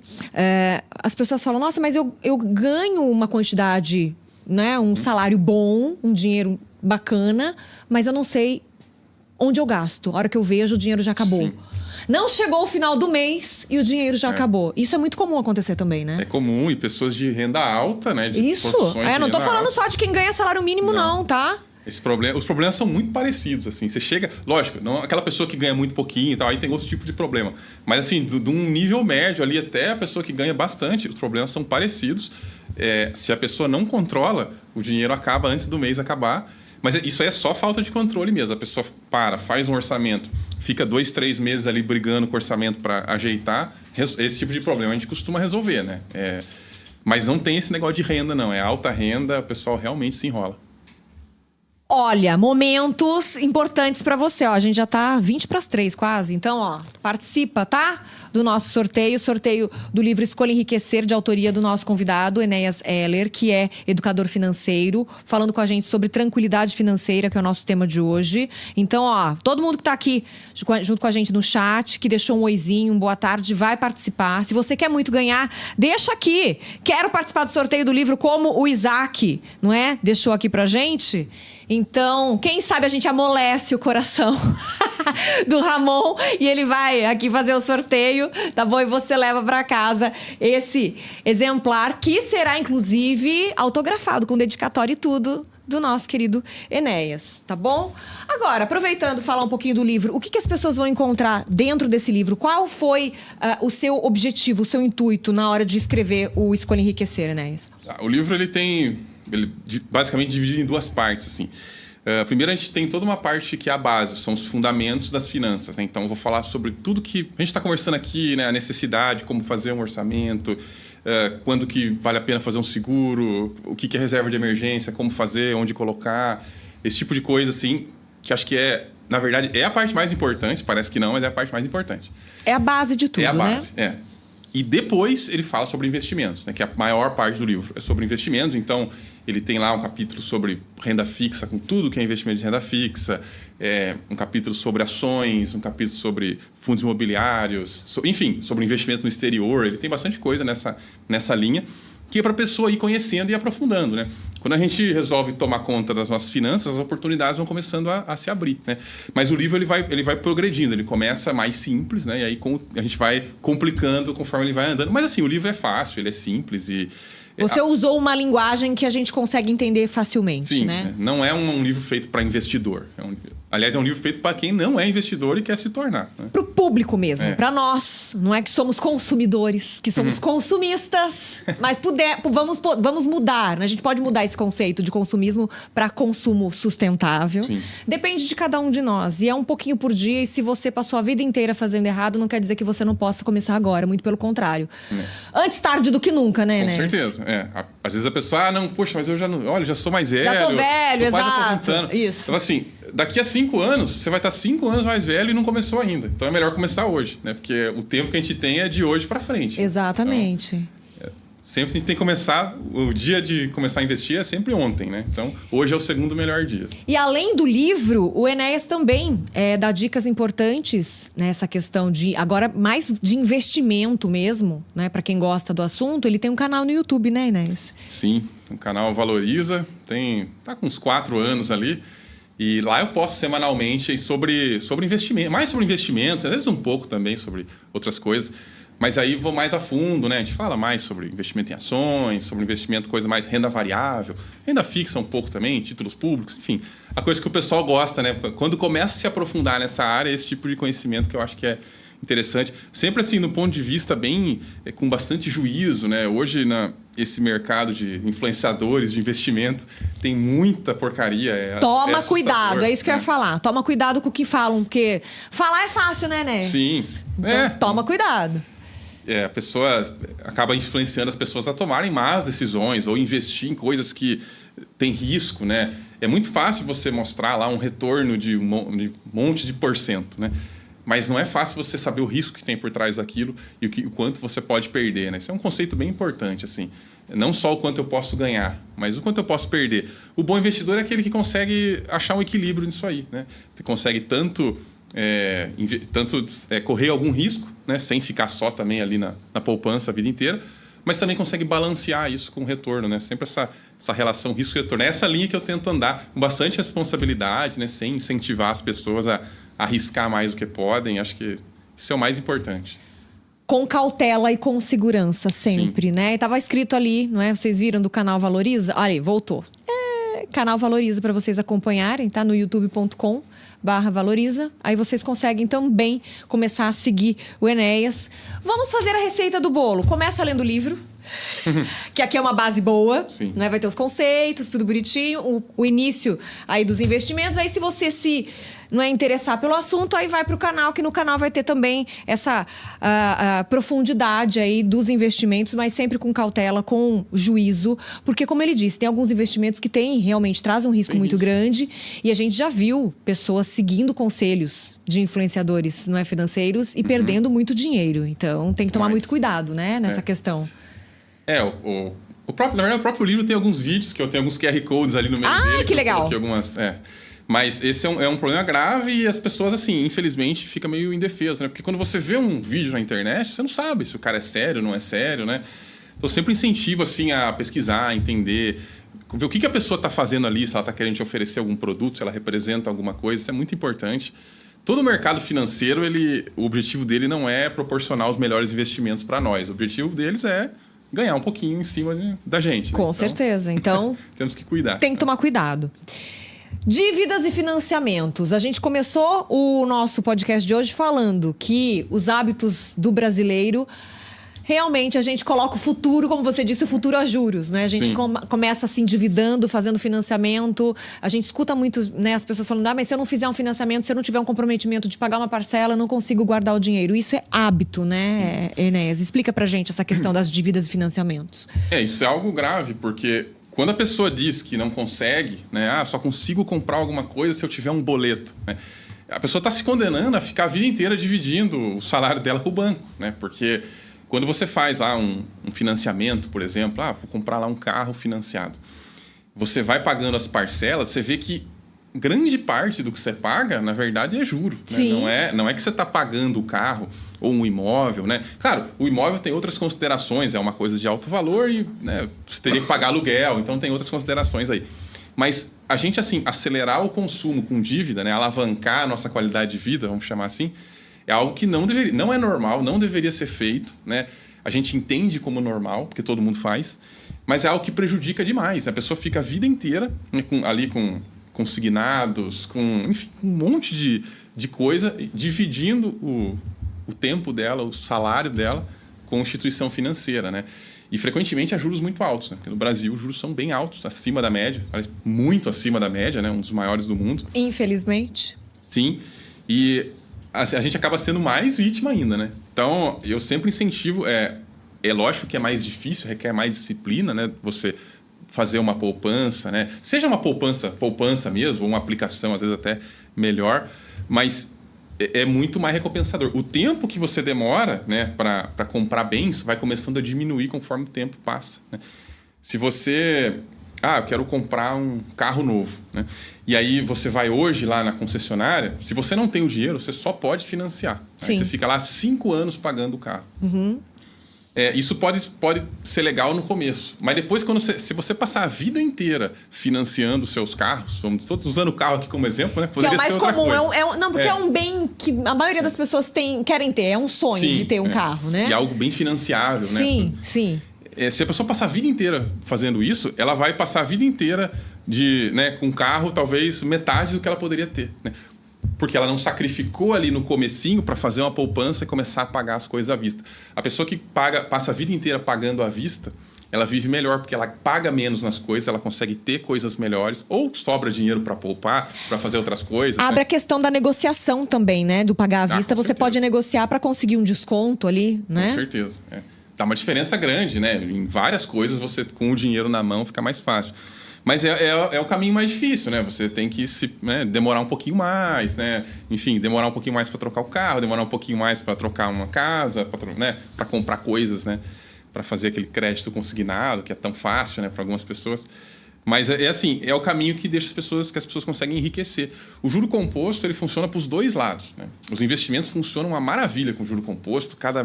as pessoas falam, nossa, mas eu ganho uma quantidade, né, um salário bom, um dinheiro bacana, mas eu não sei onde eu gasto. A hora que eu vejo, o dinheiro já acabou. Sim. Não chegou o final do mês e o dinheiro já acabou. Isso é muito comum acontecer também, né? É comum, e pessoas de renda alta, né? De Isso. profissões de Não tô renda falando alta. só de quem ganha salário mínimo, não, tá? Os problemas são muito parecidos, assim. Você chega... Lógico, não aquela pessoa que ganha muito pouquinho e tal, aí tem outro tipo de problema. Mas, assim, de um nível médio ali até a pessoa que ganha bastante, os problemas são parecidos. Se a pessoa não controla, o dinheiro acaba antes do mês acabar. Mas isso aí é só falta de controle mesmo. A pessoa faz um orçamento, fica 2, 3 meses ali brigando com o orçamento para ajeitar. Esse tipo de problema a gente costuma resolver, né? Mas não tem esse negócio de renda, não. É alta renda, o pessoal realmente se enrola. Olha, momentos importantes pra você, ó. A gente já tá 20 para as 3 quase. Então, ó, participa, tá? Do nosso sorteio do livro Escolha Enriquecer, de autoria do nosso convidado, Enéas Heller, que é educador financeiro, falando com a gente sobre tranquilidade financeira, que é o nosso tema de hoje. Então, ó, todo mundo que tá aqui junto com a gente no chat, que deixou um oizinho, um boa tarde, vai participar. Se você quer muito ganhar, deixa aqui. Quero participar do sorteio do livro como o Isaac, não é? Deixou aqui pra gente. Então, quem sabe a gente amolece o coração do Ramon e ele vai aqui fazer o sorteio, tá bom? E você leva pra casa esse exemplar que será, inclusive, autografado com dedicatório e tudo do nosso querido Enéas, tá bom? Agora, aproveitando falar um pouquinho do livro, o que as pessoas vão encontrar dentro desse livro? Qual foi o seu objetivo, o seu intuito na hora de escrever o Escolha Enriquecer, Enéas? O livro, ele basicamente dividido em 2 partes, assim. Primeiro, a gente tem toda uma parte que é a base, são os fundamentos das finanças, né? Então, eu vou falar sobre tudo que a gente está conversando aqui, né? A necessidade, como fazer um orçamento, quando que vale a pena fazer um seguro, o que é reserva de emergência, como fazer, onde colocar, esse tipo de coisa, assim, que acho que na verdade, é a parte mais importante, parece que não, mas é a parte mais importante. É a base de tudo, né? É a base, E depois ele fala sobre investimentos, né? Que a maior parte do livro é sobre investimentos. Então, ele tem lá um capítulo sobre renda fixa, com tudo que é investimento de renda fixa, um capítulo sobre ações, um capítulo sobre fundos imobiliários, enfim, sobre investimento no exterior. Ele tem bastante coisa nessa linha, que é para a pessoa ir conhecendo e aprofundando, né? Quando a gente resolve tomar conta das nossas finanças, as oportunidades vão começando a se abrir, né? Mas o livro ele vai progredindo, ele começa mais simples, né? E aí a gente vai complicando conforme ele vai andando. Mas assim, o livro é fácil, ele é simples e... Você usou uma linguagem que a gente consegue entender facilmente, Sim, né? Não é um livro feito para investidor. Aliás, é um livro feito para quem não é investidor e quer se tornar. Né? Para o público mesmo, para nós. Não é que somos consumidores, que somos consumistas. Mas vamos mudar, né? A gente pode mudar esse conceito de consumismo para consumo sustentável. Sim. Depende de cada um de nós. E é um pouquinho por dia. E se você passou a vida inteira fazendo errado, não quer dizer que você não possa começar agora. Muito pelo contrário. Antes tarde do que nunca, né, Com certeza. Às vezes a pessoa, não, poxa, mas eu já sou mais velho. Já tô velho, exato. Isso. Então, assim, daqui a 5 anos, você vai estar 5 anos mais velho e não começou ainda. Então é melhor começar hoje, né? Porque o tempo que a gente tem é de hoje para frente. Exatamente. Então, sempre a gente tem que começar, o dia de começar a investir é sempre ontem, né? Então, hoje é o segundo melhor dia. E além do livro, o Enéas também dá dicas importantes nessa questão de, agora mais de investimento mesmo, né? Para quem gosta do assunto, ele tem um canal no YouTube, né, Enéas? Sim, o canal Valoriza, tá com uns 4 anos ali. E lá eu posto semanalmente sobre investimento, mais sobre investimentos, às vezes um pouco também sobre outras coisas. Mas aí vou mais a fundo, né? A gente fala mais sobre investimento em ações, sobre investimento, coisa mais renda variável, renda fixa um pouco também, títulos públicos, enfim. A coisa que o pessoal gosta, né? Quando começa a se aprofundar nessa área, esse tipo de conhecimento que eu acho que é interessante. Sempre assim, do ponto de vista bem, com bastante juízo, né? Hoje, esse mercado de influenciadores, de investimento, tem muita porcaria. Toma cuidado, é isso que eu ia falar. Toma cuidado com o que falam, porque falar é fácil, né, Né? Sim. Então, toma cuidado. A pessoa acaba influenciando as pessoas a tomarem más decisões ou investir em coisas que têm risco, né? É muito fácil você mostrar lá um retorno de um monte de %, né? Mas não é fácil você saber o risco que tem por trás daquilo e o quanto você pode perder, né? Isso é um conceito bem importante, assim. Não só o quanto eu posso ganhar, mas o quanto eu posso perder. O bom investidor é aquele que consegue achar um equilíbrio nisso aí, né? Você consegue tanto correr algum risco, né? Sem ficar só também ali na poupança a vida inteira, mas também consegue balancear isso com o retorno, né? Sempre essa relação risco-retorno. É essa linha que eu tento andar com bastante responsabilidade, né? Sem incentivar as pessoas a arriscar mais do que podem. Acho que isso é o mais importante. Com cautela e com segurança sempre, né? E tava escrito ali, não é? Vocês viram do canal Valoriza? Olha aí, voltou. Canal Valoriza para vocês acompanharem, tá? No youtube.com/valoriza. Aí vocês conseguem também começar a seguir o Enéas. Vamos fazer a receita do bolo. Começa lendo o livro. Que aqui é uma base boa, né? Vai ter os conceitos, tudo bonitinho, o início aí dos investimentos. Aí se você não é interessar pelo assunto, aí vai pro canal, que no canal vai ter também essa profundidade aí dos investimentos, mas sempre com cautela, com juízo, porque como ele disse, tem alguns investimentos que realmente trazem um risco muito grande, e a gente já viu pessoas seguindo conselhos de influenciadores, não é, financeiros, e perdendo muito dinheiro. Então tem que tomar muito cuidado, né, nessa questão. Na verdade, o próprio livro tem alguns vídeos, que eu tenho alguns QR Codes ali no meio dele. Ah, que legal! Mas esse é um problema grave e as pessoas, assim, infelizmente, ficam meio indefesas, né? Porque quando você vê um vídeo na internet, você não sabe se o cara é sério ou não é sério, né? Então, eu sempre incentivo, assim, a pesquisar, a entender, ver o que a pessoa está fazendo ali, se ela está querendo te oferecer algum produto, se ela representa alguma coisa, isso é muito importante. Todo o mercado financeiro, o objetivo dele não é proporcionar os melhores investimentos para nós. O objetivo deles é ganhar um pouquinho em cima da gente. Com certeza. Então, temos que cuidar. Tem que tomar cuidado. Dívidas e financiamentos. A gente começou o nosso podcast de hoje falando que os hábitos do brasileiro, realmente a gente coloca o futuro, como você disse, o futuro a juros, né? A gente começa se endividando, fazendo financiamento. A gente escuta muito, né, as pessoas falando, mas se eu não fizer um financiamento, se eu não tiver um comprometimento de pagar uma parcela, eu não consigo guardar o dinheiro. Isso é hábito, né, Enéas? Explica pra gente essa questão das dívidas e financiamentos. Isso é algo grave, porque quando a pessoa diz que não consegue, né, só consigo comprar alguma coisa se eu tiver um boleto, né? A pessoa está se condenando a ficar a vida inteira dividindo o salário dela com o banco, né? Porque quando você faz lá um financiamento, por exemplo, vou comprar lá um carro financiado, você vai pagando as parcelas, você vê que grande parte do que você paga, na verdade, é juro. Né? Não é que você está pagando o carro ou um imóvel, né? Claro, o imóvel tem outras considerações, é uma coisa de alto valor e, né, você teria que pagar aluguel, então tem outras considerações aí. Mas a gente, assim, acelerar o consumo com dívida, né, alavancar a nossa qualidade de vida, vamos chamar assim, é algo que não é normal, não deveria ser feito, né? A gente entende como normal, porque todo mundo faz, mas é algo que prejudica demais. A pessoa fica a vida inteira, né, com consignados, enfim, um monte de coisa, dividindo o tempo dela, o salário dela com instituição financeira, né? E frequentemente a juros muito altos, né? Porque no Brasil os juros são bem altos, acima da média, muito acima da média, né? Um dos maiores do mundo. Infelizmente. Sim, e a gente acaba sendo mais vítima ainda, né? Então, eu sempre incentivo, é lógico que é mais difícil, requer mais disciplina, né? Você fazer uma poupança, né? Seja uma poupança mesmo, ou uma aplicação, às vezes até melhor, mas é muito mais recompensador. O tempo que você demora, né, para comprar bens vai começando a diminuir conforme o tempo passa, né? Se você... eu quero comprar um carro novo, né? E aí você vai hoje lá na concessionária, se você não tem o dinheiro, você só pode financiar. Né? Você fica lá 5 anos pagando o carro. Isso pode ser legal no começo, mas depois, se você passar a vida inteira financiando os seus carros, usando o carro aqui como exemplo, né? Que é o mais comum, porque é um bem que a maioria das pessoas querem ter, é um sonho de ter um carro, né? E é algo bem financiável, né? Sim. Se a pessoa passar a vida inteira fazendo isso, ela vai passar a vida inteira com o carro, talvez metade do que ela poderia ter, né? Porque ela não sacrificou ali no comecinho para fazer uma poupança e começar a pagar as coisas à vista. A pessoa que passa a vida inteira pagando à vista, ela vive melhor, porque ela paga menos nas coisas, ela consegue ter coisas melhores, ou sobra dinheiro para poupar, para fazer outras coisas. Abre a questão da negociação também, né? Do pagar à vista, você pode negociar para conseguir um desconto ali, né? Com certeza. Dá uma diferença grande, né? Em várias coisas, você com o dinheiro na mão fica mais fácil. Mas é o caminho mais difícil, né? Você tem que demorar um pouquinho mais, né? Enfim, demorar um pouquinho mais para trocar o carro, demorar um pouquinho mais para trocar uma casa, para comprar coisas, né? para fazer aquele crédito consignado, que é tão fácil, né, para algumas pessoas. Mas assim, é o caminho que deixa que as pessoas conseguem enriquecer. O juro composto, ele funciona para os dois lados, né? Os investimentos funcionam uma maravilha com o juro composto. Cada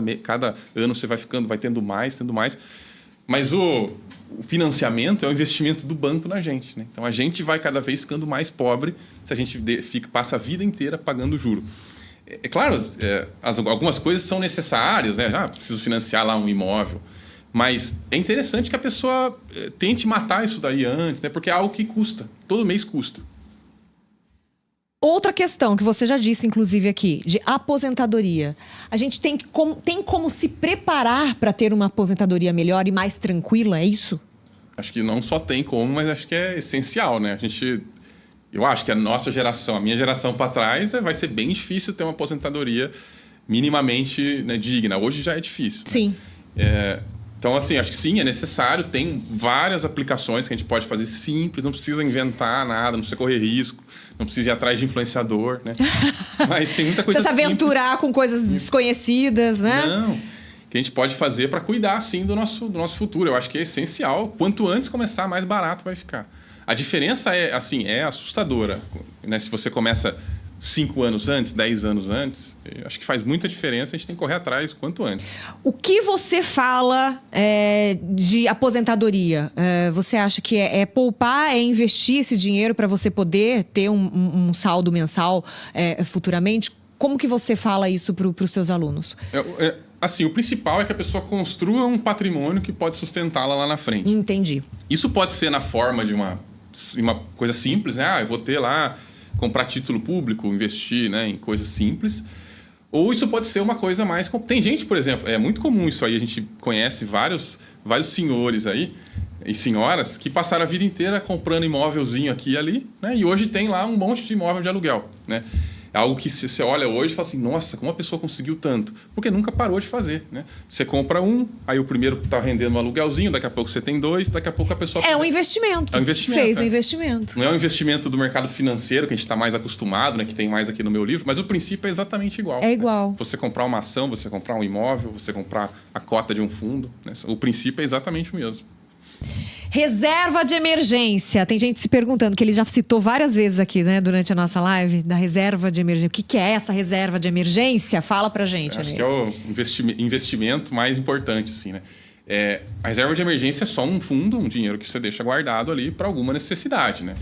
ano você vai tendo mais. Mas o financiamento é o investimento do banco na gente, né? Então, a gente vai cada vez ficando mais pobre se a gente passa a vida inteira pagando juro. É claro, algumas coisas são necessárias, né? Preciso financiar lá um imóvel. Mas é interessante que a pessoa tente matar isso daí antes, né? Porque é algo que custa. Todo mês custa. Outra questão que você já disse, inclusive, aqui, de aposentadoria. A gente tem como se preparar para ter uma aposentadoria melhor e mais tranquila, é isso? Acho que não só tem como, mas acho que é essencial, né? Eu acho que a nossa geração, a minha geração para trás, vai ser bem difícil ter uma aposentadoria minimamente, né, digna. Hoje já é difícil. Sim. Né? Então, assim, acho que sim, é necessário. Tem várias aplicações que a gente pode fazer simples, não precisa inventar nada, não precisa correr risco, não precisa ir atrás de influenciador, né? Mas tem muita coisa simples. Precisa se aventurar com coisas desconhecidas, né? Não, que a gente pode fazer para cuidar, sim, do nosso futuro. Eu acho que é essencial. Quanto antes começar, mais barato vai ficar. A diferença é assustadora, né? Se você começa 5 anos antes, 10 anos antes, acho que faz muita diferença, a gente tem que correr atrás quanto antes. O que você fala de aposentadoria? Você acha que é poupar, é investir esse dinheiro para você poder ter um saldo mensal futuramente? Como que você fala isso para os seus alunos? Assim, o principal é que a pessoa construa um patrimônio que pode sustentá-la lá na frente. Entendi. Isso pode ser na forma de uma coisa simples, né? Eu vou ter lá, comprar título público, investir, né, em coisas simples. Ou isso pode ser uma coisa mais... Tem gente, por exemplo, é muito comum isso aí, a gente conhece vários senhores aí e senhoras que passaram a vida inteira comprando imóvelzinho aqui e ali, né? E hoje tem lá um monte de imóvel de aluguel, né? É algo que se você olha hoje e fala assim, nossa, como a pessoa conseguiu tanto? Porque nunca parou de fazer, né? Você compra um, aí o primeiro está rendendo um aluguelzinho, daqui a pouco você tem 2, daqui a pouco a pessoa... É um investimento. É um investimento. Fez um investimento. Não é um investimento do mercado financeiro, que a gente está mais acostumado, né? Que tem mais aqui no meu livro, mas o princípio é exatamente igual. É igual. Né? Você comprar uma ação, você comprar um imóvel, você comprar a cota de um fundo, né? O princípio é exatamente o mesmo. Reserva de emergência. Tem gente se perguntando, que ele já citou várias vezes aqui, né, durante a nossa live, da reserva de emergência. O que é essa reserva de emergência? Fala pra gente, Acho que é o investimento mais importante, assim, né? A reserva de emergência é só um fundo, um dinheiro que você deixa guardado ali para alguma necessidade, né?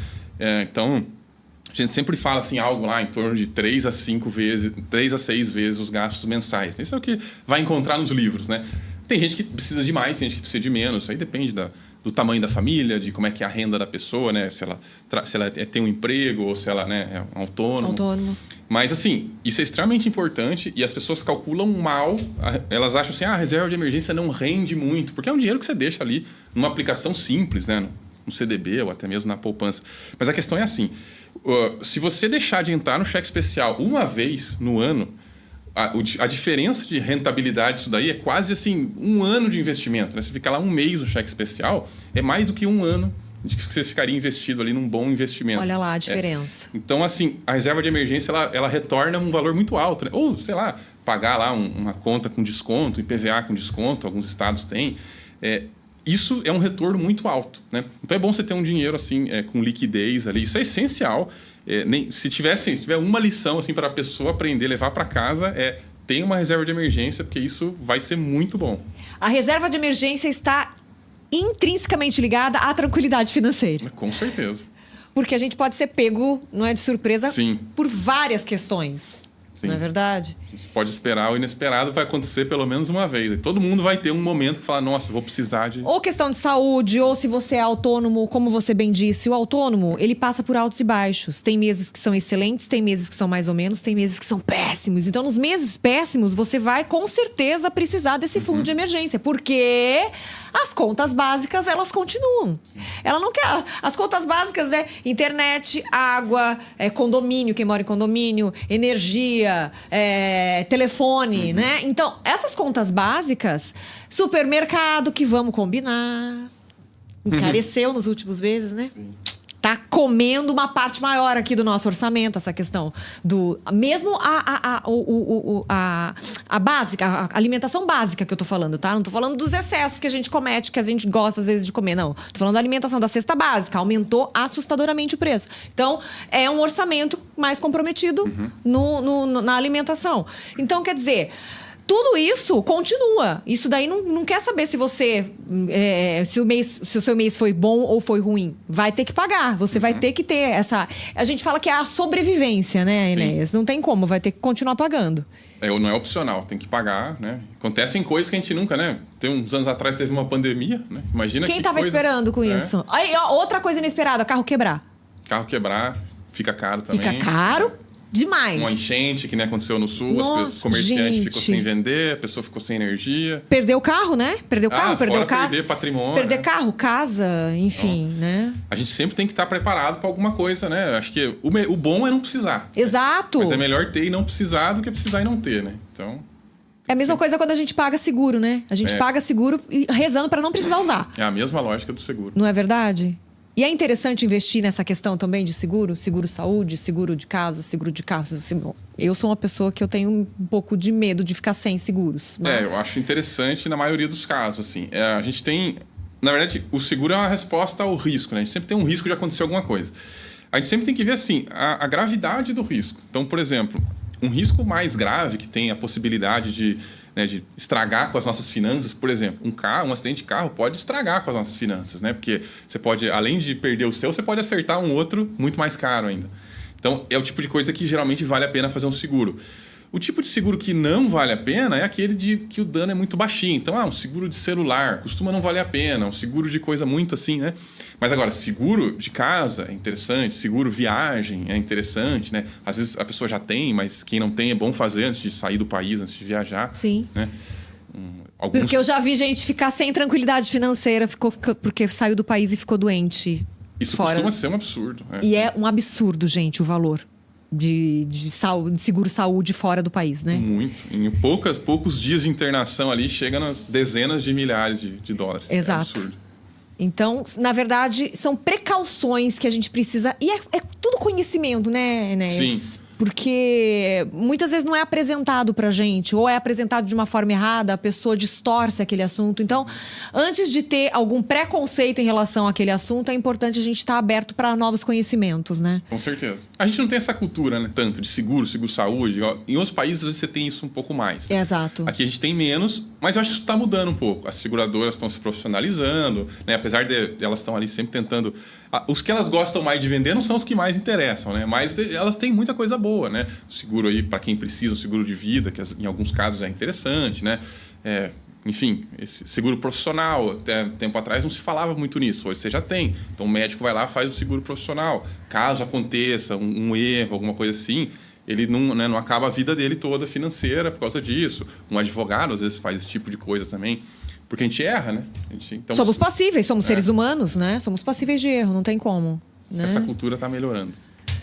Então, a gente sempre fala assim, algo lá em torno de 3 a 6 vezes os gastos mensais. Isso é o que vai encontrar nos livros, né? Tem gente que precisa de mais, tem gente que precisa de menos. Aí depende do tamanho da família, de como é que é a renda da pessoa, né? Se ela tem um emprego ou se ela, né, é autônomo. Mas, assim, isso é extremamente importante e as pessoas calculam mal. Elas acham assim, a reserva de emergência não rende muito, porque é um dinheiro que você deixa ali numa aplicação simples, né? No CDB ou até mesmo na poupança. Mas a questão é assim, se você deixar de entrar no cheque especial uma vez no ano, a diferença de rentabilidade disso daí é quase assim 1 ano de investimento, né? Você fica lá 1 mês no cheque especial, é mais do que 1 ano de que você ficaria investido ali num bom investimento. Olha lá a diferença. Então, assim, a reserva de emergência, ela retorna um valor muito alto, né? Ou, sei lá, pagar lá uma conta com desconto, IPVA com desconto, alguns estados têm. Isso é um retorno muito alto, né? Então, é bom você ter um dinheiro assim, com liquidez ali. Isso é essencial. Se tiver uma lição assim, para a pessoa aprender, levar para casa, tem uma reserva de emergência, porque isso vai ser muito bom. A reserva de emergência está intrinsecamente ligada à tranquilidade financeira. Com certeza. Porque a gente pode ser pego, não é de surpresa, Sim. por várias questões. Sim. Não é verdade? A gente pode esperar, o inesperado vai acontecer pelo menos uma vez. E todo mundo vai ter um momento que fala, nossa, vou precisar de... Ou questão de saúde, ou se você é autônomo, como você bem disse, o autônomo, ele passa por altos e baixos. Tem meses que são excelentes, tem meses que são mais ou menos, tem meses que são péssimos. Então, nos meses péssimos, você vai com certeza precisar desse fundo de emergência. Porque as contas básicas, elas continuam. Ela não quer... As contas básicas é internet, água, condomínio, quem mora em condomínio, energia, telefone, né? Então, essas contas básicas, supermercado, que vamos combinar, encareceu nos últimos meses, né? Sim. tá comendo uma parte maior aqui do nosso orçamento, essa questão do... Mesmo a básica, a alimentação básica que eu tô falando, tá? Não tô falando dos excessos que a gente comete, que a gente gosta às vezes de comer, não. Tô falando da alimentação da cesta básica. Aumentou assustadoramente o preço. Então, é um orçamento mais comprometido na alimentação. Então, quer dizer... Tudo isso continua. Isso daí não quer saber se você... se o seu mês foi bom ou foi ruim. Vai ter que pagar. Você vai ter que ter essa... A gente fala que é a sobrevivência, né, Enéas? Não tem como. Vai ter que continuar pagando. Não é opcional. Tem que pagar, né? Acontecem coisas que a gente nunca, né? Tem uns anos atrás teve uma pandemia, né? Imagina Quem tava esperando com isso? Aí, outra coisa inesperada. Carro quebrar. Carro quebrar. Fica caro também. Fica caro. Demais. Uma enchente que nem aconteceu no Sul, Nossa, o comerciante ficou sem gente. vender, a pessoa ficou sem energia. Perdeu o carro, né? Perdeu o carro, perdeu o carro. Perder patrimônio. Perder carro, casa, enfim, né? A gente sempre tem que estar preparado para alguma coisa, né? Acho que o bom é não precisar. Exato. Mas é melhor ter e não precisar do que precisar e não ter, né? Então... É a mesma coisa quando a gente paga seguro, né? A gente paga seguro rezando para não precisar usar. É a mesma lógica do seguro. Não é verdade? E é interessante investir nessa questão também de seguro? Seguro-saúde, seguro de casa, seguro de carro. Eu sou uma pessoa que eu tenho um pouco de medo de ficar sem seguros. Mas... eu acho interessante na maioria dos casos, assim. A gente tem... Na verdade, o seguro é uma resposta ao risco, né? A gente sempre tem um risco de acontecer alguma coisa. A gente sempre tem que ver, assim, a gravidade do risco. Então, por exemplo, um risco mais grave que tem a possibilidade de estragar com as nossas finanças, por exemplo, um acidente de carro pode estragar com as nossas finanças, né? Porque você pode, além de perder o seu, você pode acertar um outro muito mais caro ainda. Então, é o tipo de coisa que geralmente vale a pena fazer um seguro. O tipo de seguro que não vale a pena é aquele de que o dano é muito baixinho. Então, um seguro de celular costuma não valer a pena, um seguro de coisa muito assim, né? Mas agora, seguro de casa é interessante, seguro viagem é interessante, né? Às vezes a pessoa já tem, mas quem não tem é bom fazer antes de sair do país, antes de viajar. Sim. Né? Porque eu já vi gente ficar sem tranquilidade financeira porque saiu do país e ficou doente. Isso fora. Costuma ser um absurdo. E é um absurdo, gente, o valor de seguro-saúde fora do país, né? Muito. Em poucos dias de internação ali, chega nas dezenas de milhares de dólares. Exato. É absurdo. Então, na verdade, são precauções que a gente precisa... E é tudo conhecimento, né, Enéas? Sim. Porque muitas vezes não é apresentado pra gente, ou é apresentado de uma forma errada, a pessoa distorce aquele assunto. Então, antes de ter algum preconceito em relação àquele assunto, é importante a gente estar aberto para novos conhecimentos, né? Com certeza. A gente não tem essa cultura, né, tanto de seguro-saúde. Em outros países você tem isso um pouco mais. Exato. Aqui a gente tem menos, mas eu acho que isso está mudando um pouco. As seguradoras estão se profissionalizando, né? Apesar de elas estão ali sempre tentando... Os que elas gostam mais de vender não são os que mais interessam, né? Mas elas têm muita coisa boa, né? O seguro aí, para quem precisa, o seguro de vida, que em alguns casos é interessante, né? Enfim, esse seguro profissional, até tempo atrás não se falava muito nisso, hoje você já tem. Então o médico vai lá e faz o seguro profissional. Caso aconteça um erro, alguma coisa assim, ele não acaba a vida dele toda financeira por causa disso. Um advogado às vezes faz esse tipo de coisa também. Porque a gente erra, né? Então, somos passíveis, somos seres humanos, né? Somos passíveis de erro, não tem como. Né? Essa cultura tá melhorando.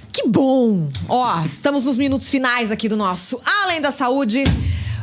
Que bom! Ó, estamos nos minutos finais aqui do nosso Além da Saúde.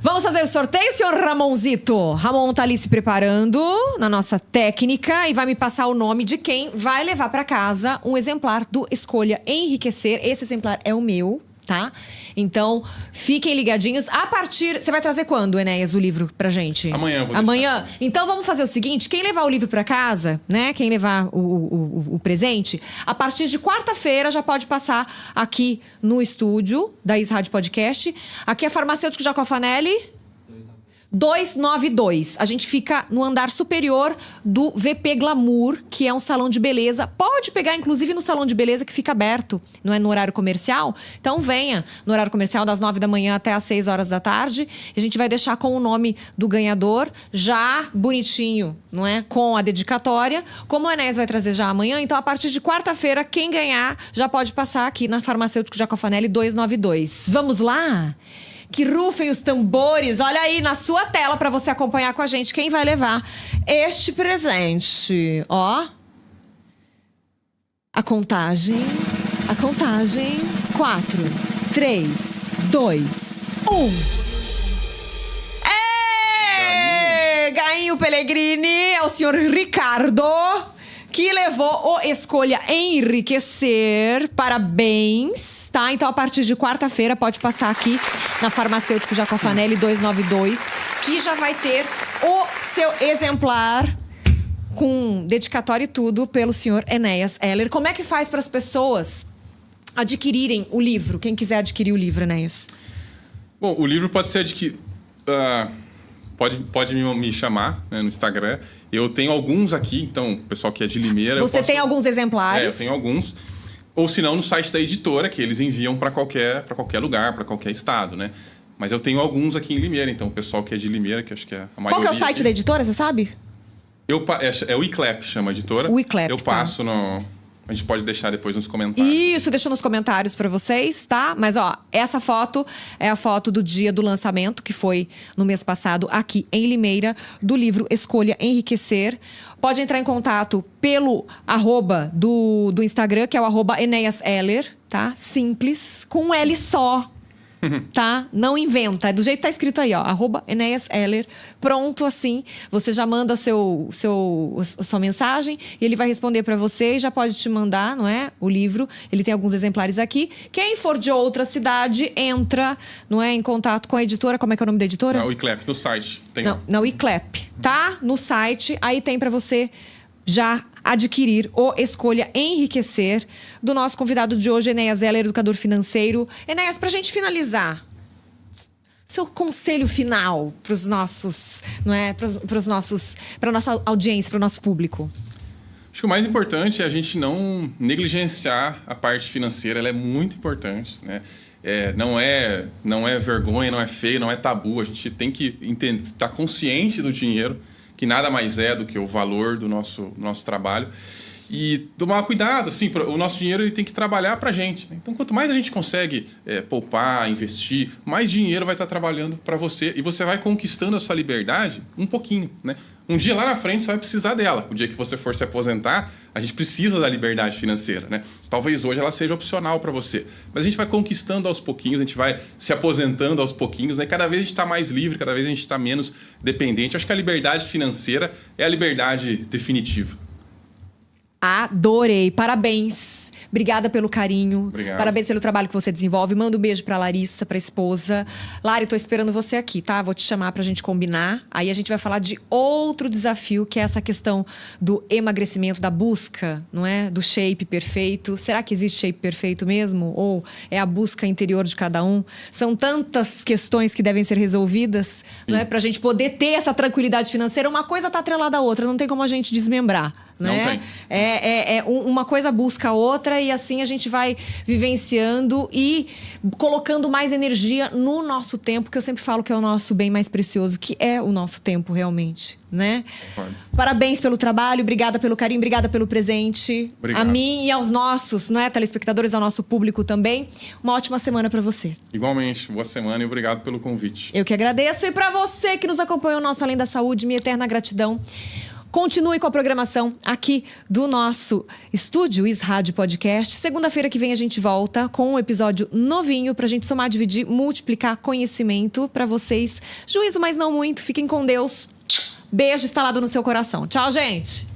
Vamos fazer o sorteio, senhor Ramonzito? Ramon tá ali se preparando na nossa técnica e vai me passar o nome de quem vai levar para casa um exemplar do Escolha Enriquecer. Esse exemplar é o meu, tá? Então, fiquem ligadinhos. A partir... Você vai trazer quando, Enéas, o livro pra gente? Amanhã. Amanhã? Então, vamos fazer o seguinte. Quem levar o livro pra casa, né? Quem levar o presente, a partir de quarta-feira já pode passar aqui no estúdio da Rádio Podcast. Aqui é Farmacêutico Jacofanelli 292. A gente fica no andar superior do VP Glamour, que é um salão de beleza. Pode pegar, inclusive, no salão de beleza que fica aberto, não é no horário comercial. Então venha no horário comercial das 9 da manhã até às 6 horas da tarde. A gente vai deixar com o nome do ganhador já bonitinho, não é? Com a dedicatória. Como o Enéas vai trazer já amanhã, então a partir de quarta-feira, quem ganhar já pode passar aqui na Farmacêutico Jacofanelli 292. Vamos lá? Que rufem os tambores. Olha aí na sua tela para você acompanhar com a gente quem vai levar este presente. Ó. A contagem. 4, 3, 2, 1. Gainho Pellegrini, é o senhor Ricardo que levou o Escolha Enriquecer. Parabéns, tá? Então, a partir de quarta-feira, pode passar aqui na Farmacêutico Jacofanelli 292, que já vai ter o seu exemplar com dedicatório e tudo pelo senhor Enéas Heller. Como é que faz para as pessoas adquirirem o livro? Quem quiser adquirir o livro, Enéas? Bom, o livro pode ser adquirido... Pode me chamar, né, no Instagram. Eu tenho alguns aqui, então, o pessoal que é de Limeira... Você tem alguns exemplares? Eu tenho alguns. Ou se não, no site da editora, que eles enviam para qualquer lugar, para qualquer estado, né? Mas eu tenho alguns aqui em Limeira, então o pessoal que é de Limeira, que acho que é a maioria... Qual que é o site da editora, você sabe? É o ICLEP, chama a editora. O ICLEP, Eu passo no... A gente pode deixar depois nos comentários. Isso, deixa nos comentários pra vocês, tá? Mas, ó, essa foto é a foto do dia do lançamento, que foi no mês passado, aqui em Limeira, do livro Escolha Enriquecer. Pode entrar em contato pelo @, do Instagram, que é o @Enéas Heller, tá? Simples, com um L só. Tá? Não inventa. É do jeito que tá escrito aí, ó. @Enéas Heller. Pronto, assim. Você já manda a sua mensagem e ele vai responder para você e já pode te mandar, não é? O livro. Ele tem alguns exemplares aqui. Quem for de outra cidade, não é? Em contato com a editora. Como é que é o nome da editora? É o ICLEP, no site. Não, ICLEP. Tá? No site. Aí tem para você já adquirir o Escolha Enriquecer do nosso convidado de hoje, Enéas Heller, educador financeiro. Enéas, pra gente finalizar, seu conselho final para os nossos, não é, para nossa audiência, para o nosso público. Acho que o mais importante é a gente não negligenciar a parte financeira. Ela é muito importante, né? Não é vergonha, não é feio, não é tabu. A gente tem que estar consciente do dinheiro, que nada mais é do que o valor do nosso trabalho. E tomar cuidado, assim, o nosso dinheiro ele tem que trabalhar para a gente, né? Então, quanto mais a gente consegue poupar, investir, mais dinheiro vai estar trabalhando para você. E você vai conquistando a sua liberdade um pouquinho, né? Um dia lá na frente você vai precisar dela. O dia que você for se aposentar, a gente precisa da liberdade financeira, né? Talvez hoje ela seja opcional para você. Mas a gente vai conquistando aos pouquinhos, a gente vai se aposentando aos pouquinhos, né? Cada vez a gente está mais livre, cada vez a gente está menos dependente. Acho que a liberdade financeira é a liberdade definitiva. Adorei. Parabéns. Obrigada pelo carinho. Obrigado. Parabéns pelo trabalho que você desenvolve. Manda um beijo pra Larissa, pra esposa. Lari, tô esperando você aqui, tá? Vou te chamar pra gente combinar. Aí a gente vai falar de outro desafio, que é essa questão do emagrecimento, da busca, não é? Do shape perfeito. Será que existe shape perfeito mesmo? Ou é a busca interior de cada um? São tantas questões que devem ser resolvidas, não é? Pra gente poder ter essa tranquilidade financeira. Uma coisa tá atrelada à outra, não tem como a gente desmembrar. Não né? tem. Uma coisa busca a outra e assim a gente vai vivenciando e colocando mais energia no nosso tempo, que eu sempre falo que é o nosso bem mais precioso, que é o nosso tempo realmente, né? Concordo. Parabéns pelo trabalho, obrigada pelo carinho, obrigada pelo presente. Obrigado. A mim e aos nossos, né, telespectadores, ao nosso público também. Uma ótima semana para você. Igualmente, boa semana e obrigado pelo convite. Eu que agradeço. E para você que nos acompanhou no nosso Além da Saúde, minha eterna gratidão. Continue com a programação aqui do nosso estúdio Is Rádio Podcast. Segunda-feira que vem a gente volta com um episódio novinho pra gente somar, dividir, multiplicar conhecimento pra vocês. Juízo, mas não muito. Fiquem com Deus. Beijo instalado no seu coração. Tchau, gente!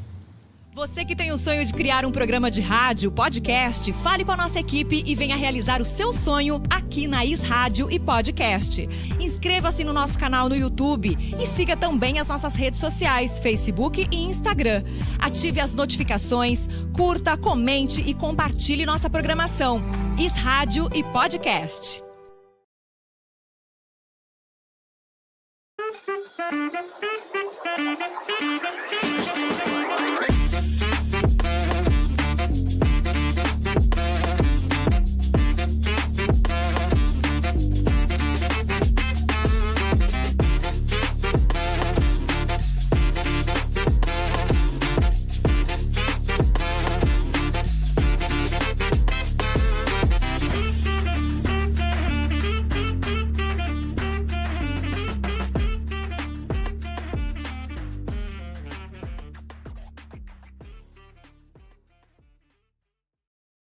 Você que tem o sonho de criar um programa de rádio, podcast, fale com a nossa equipe e venha realizar o seu sonho aqui na Is Rádio e Podcast. Inscreva-se no nosso canal no YouTube e siga também as nossas redes sociais, Facebook e Instagram. Ative as notificações, curta, comente e compartilhe nossa programação. Is Rádio e Podcast.